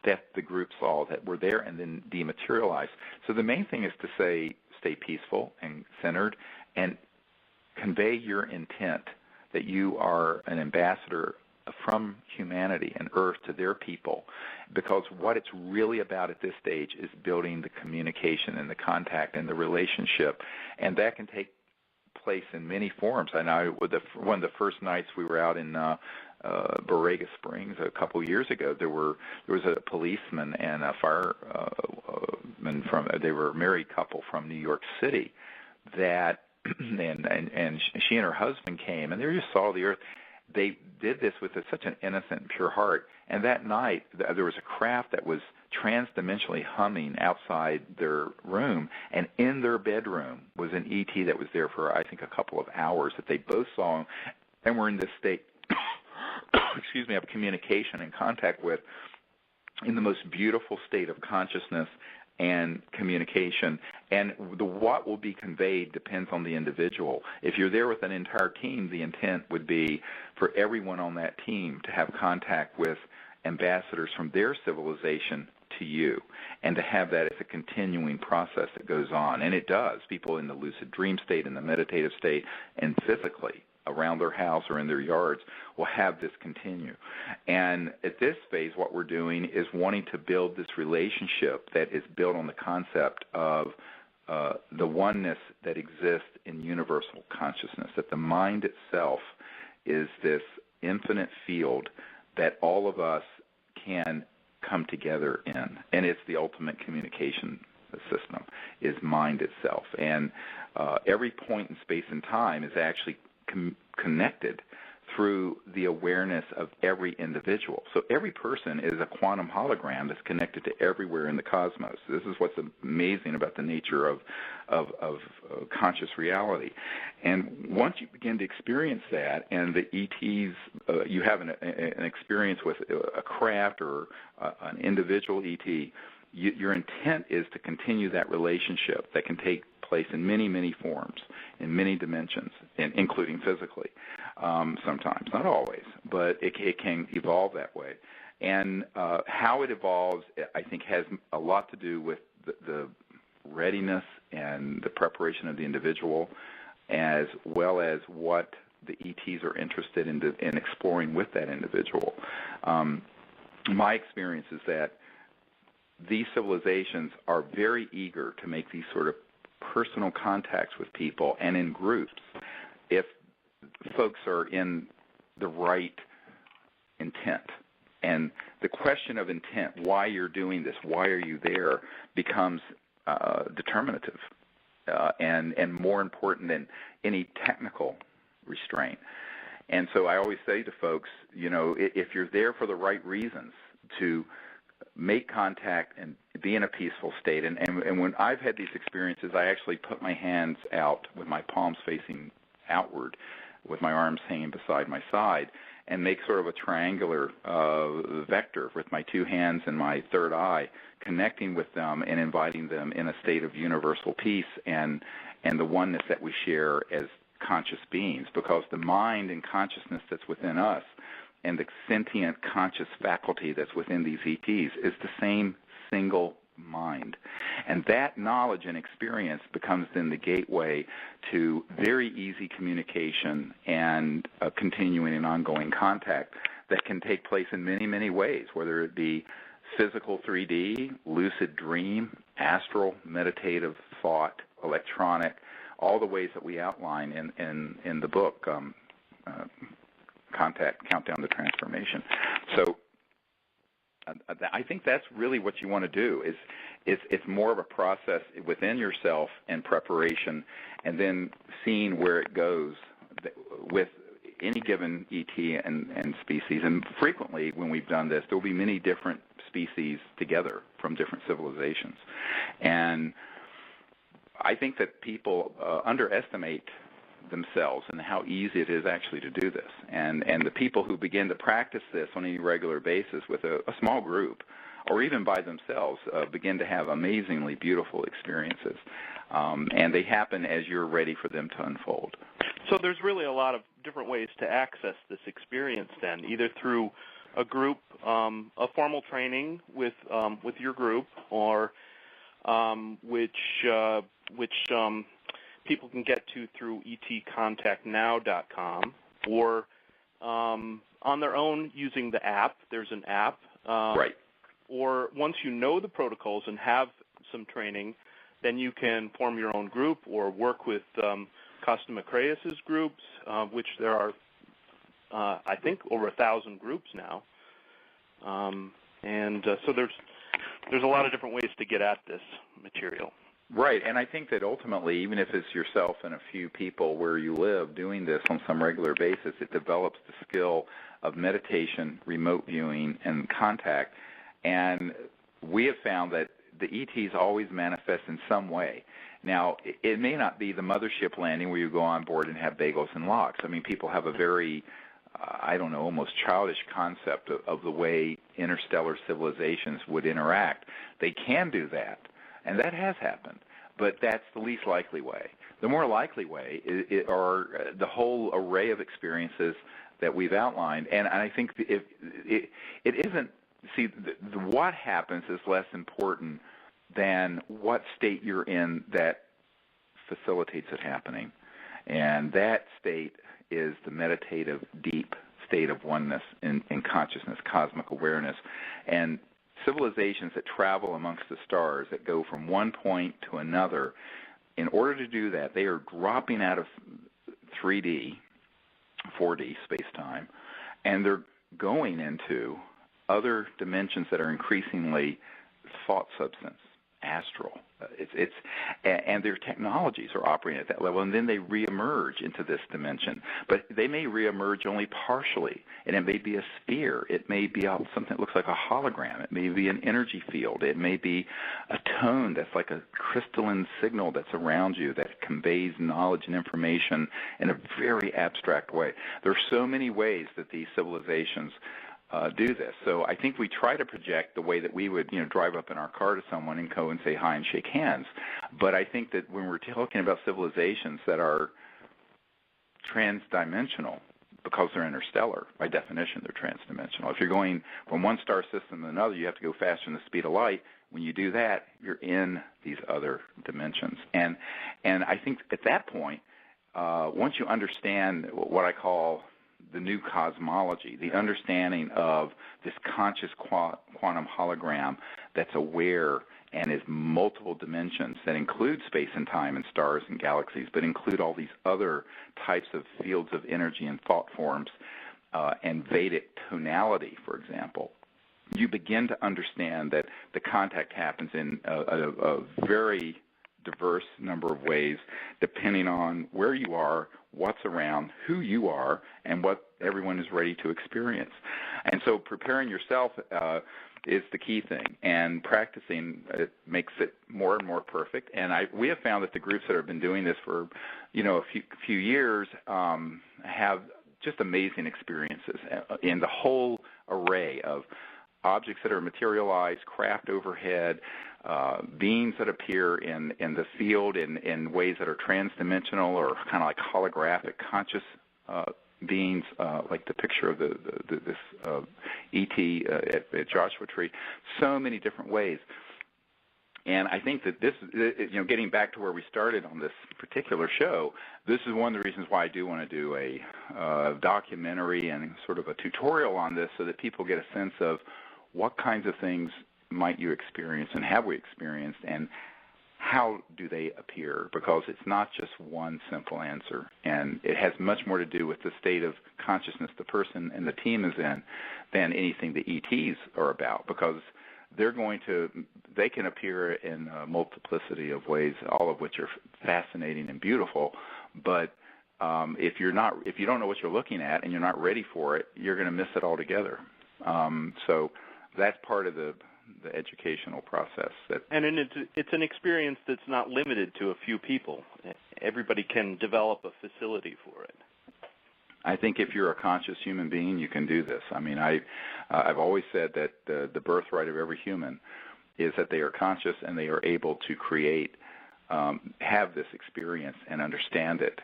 that the group saw that were there and then dematerialized. So the main thing is to stay peaceful and centered and convey your intent that you are an ambassador from humanity and Earth to their people, because what it's really about at this stage is building the communication and the contact and the relationship, and that can take place in many forms. I know one of the first nights we were out in Borrega Springs a couple years ago, there was a policeman and a fireman they were a married couple from New York City that and she and her husband came, and they just saw the Earth. They did this with such an innocent and pure heart. And that night, there was a craft that was transdimensionally humming outside their room. And in their bedroom was an ET that was there for, I think, a couple of hours that they both saw and were in this state, of communication and contact with, in the most beautiful state of consciousness and communication. And what will be conveyed depends on the individual. If you're there with an entire team, the intent would be for everyone on that team to have contact with ambassadors from their civilization to you, and to have that as a continuing process that goes on. And it does. People in the lucid dream state, in the meditative state, and physically around their house or in their yards will have this continue. And at this phase, what we're doing is wanting to build this relationship that is built on the concept of the oneness that exists in universal consciousness, that the mind itself is this infinite field that all of us can come together in, and it's the ultimate communication system, is mind itself. And every point in space and time is actually connected through the awareness of every individual. So every person is a quantum hologram that's connected to everywhere in the cosmos. This is what's amazing about the nature of conscious reality. And once you begin to experience that, and the ETs, you have an experience with a craft or an individual ET, your intent is to continue that relationship that can take place in many, many forms, in many dimensions, including physically. Sometimes, not always, but it can evolve that way. And how it evolves, I think, has a lot to do with the readiness and the preparation of the individual, as well as what the ETs are interested in exploring with that individual. My experience is that these civilizations are very eager to make these sort of personal contacts with people and in groups if folks are in the right intent. And the question of intent, why you're doing this, why are you there, becomes determinative and more important than any technical restraint. And so I always say to folks, if you're there for the right reasons, to make contact and be in a peaceful state. And when I've had these experiences, I actually put my hands out with my palms facing outward, with my arms hanging beside my side, and make sort of a triangular vector with my two hands and my third eye, connecting with them and inviting them in a state of universal peace and the oneness that we share as conscious beings, because the mind and consciousness that's within us and the sentient conscious faculty that's within these ETs is the same single mind. And that knowledge and experience becomes then the gateway to very easy communication and continuing and ongoing contact that can take place in many, many ways, whether it be physical 3D, lucid dream, astral, meditative thought, electronic, all the ways that we outline in the book, Countdown to Transformation. So I think that's really what you want to do. It's more of a process within yourself and preparation, and then seeing where it goes with any given ET and species. And frequently, when we've done this, there will be many different species together from different civilizations. And I think that people underestimate themselves and how easy it is actually to do this. And the people who begin to practice this on any regular basis with a small group or even by themselves begin to have amazingly beautiful experiences. And they happen as you're ready for them to unfold. So there's really a lot of different ways to access this experience then, either through a group, a formal training with your group, or which people can get to through etcontactnow.com, or on their own using the app. There's an app. Right. Or once you know the protocols and have some training, then you can form your own group or work with Costa Macraeus' groups, which there are, I think, over 1,000 groups now. So there's a lot of different ways to get at this material. Right, and I think that ultimately, even if it's yourself and a few people where you live doing this on some regular basis, it develops the skill of meditation, remote viewing, and contact. And we have found that the ETs always manifest in some way. Now, it may not be the mothership landing where you go on board and have bagels and lox. I mean, people have a very, almost childish concept of the way interstellar civilizations would interact. They can do that. And that has happened, but that's the least likely way. The more likely way are the whole array of experiences that we've outlined. And I think if it isn't, what happens is less important than what state you're in that facilitates it happening. And that state is the meditative, deep state of oneness in consciousness, cosmic awareness. And civilizations that travel amongst the stars, that go from one point to another, in order to do that, they are dropping out of 3D, 4D space-time, and they're going into other dimensions that are increasingly thought substance, astral. And their technologies are operating at that level, and then they reemerge into this dimension. But they may reemerge only partially, and it may be a sphere. It may be something that looks like a hologram. It may be an energy field. It may be a tone that's like a crystalline signal that's around you that conveys knowledge and information in a very abstract way. There are so many ways that these civilizations do this. So I think we try to project the way that we would, drive up in our car to someone and go and say hi and shake hands. But I think that when we're talking about civilizations that are transdimensional, because they're interstellar, by definition they're transdimensional. If you're going from one star system to another, you have to go faster than the speed of light. When you do that, you're in these other dimensions. And I think at that point, once you understand what I call the new cosmology, the understanding of this conscious quantum hologram that's aware and is multiple dimensions that include space and time and stars and galaxies, but include all these other types of fields of energy and thought forms, and Vedic tonality, for example, you begin to understand that the contact happens in a very diverse number of ways, depending on where you are, what's around, who you are, and what everyone is ready to experience. And so preparing yourself is the key thing, and practicing it makes it more and more perfect. And we have found that the groups that have been doing this for a few years have just amazing experiences in the whole array of objects that are materialized, craft overhead, beings that appear in the field in ways that are transdimensional or kind of like holographic conscious beings, like the picture of this E.T. At Joshua Tree. So many different ways. And I think that this, getting back to where we started on this particular show, this is one of the reasons why I do want to do a documentary and sort of a tutorial on this, so that people get a sense of what kinds of things might you experience and have we experienced, and how do they appear? Because it's not just one simple answer, and it has much more to do with the state of consciousness the person and the team is in than anything the ETs are about, because they can appear in a multiplicity of ways, all of which are fascinating and beautiful. But if you don't know what you're looking at and you're not ready for it, you're going to miss it altogether. So that's part of the educational process. And it's an experience that's not limited to a few people. Everybody can develop a facility for it. I think if you're a conscious human being, you can do this. I mean, I've always said that the birthright of every human is that they are conscious and they are able to create, have this experience and understand it.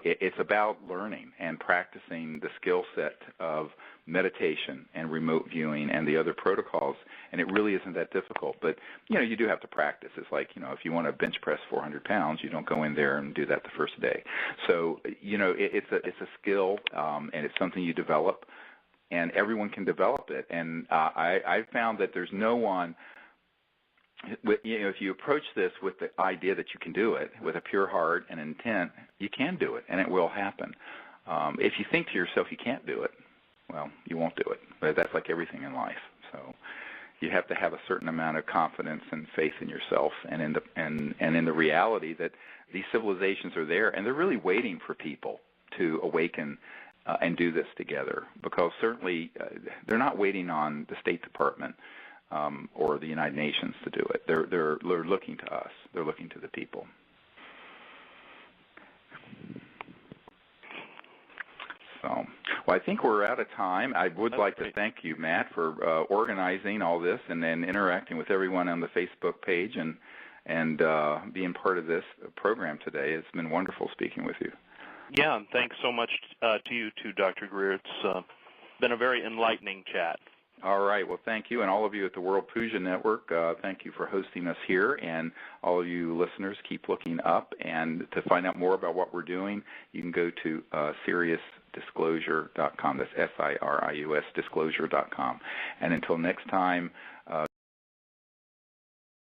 It's about learning and practicing the skill set of meditation and remote viewing and the other protocols, and it really isn't that difficult. But, you do have to practice. It's like, if you want to bench press 400 pounds, you don't go in there and do that the first day. So, it's a skill, and it's something you develop, and everyone can develop it. And I found that there's no one, if you approach this with the idea that you can do it with a pure heart and intent, you can do it, and it will happen. If you think to yourself you can't do it, well, you won't do it. But that's like everything in life. So you have to have a certain amount of confidence and faith in yourself and in the reality that these civilizations are there, and they're really waiting for people to awaken and do this together. Because certainly they're not waiting on the State Department or the United Nations to do it. They're looking to us. They're looking to the people. So, well, I think we're out of time. I would like to thank you, Matt, for organizing all this and then interacting with everyone on the Facebook page and being part of this program today. It's been wonderful speaking with you. Yeah, and thanks so much to you too, Dr. Greer. It's been a very enlightening chat. All right. Well, thank you. And all of you at the World Puja Network, thank you for hosting us here. And all of you listeners, keep looking up. And to find out more about what we're doing, you can go to SiriusDisclosure.com. That's SIRIUS Disclosure.com. And until next time,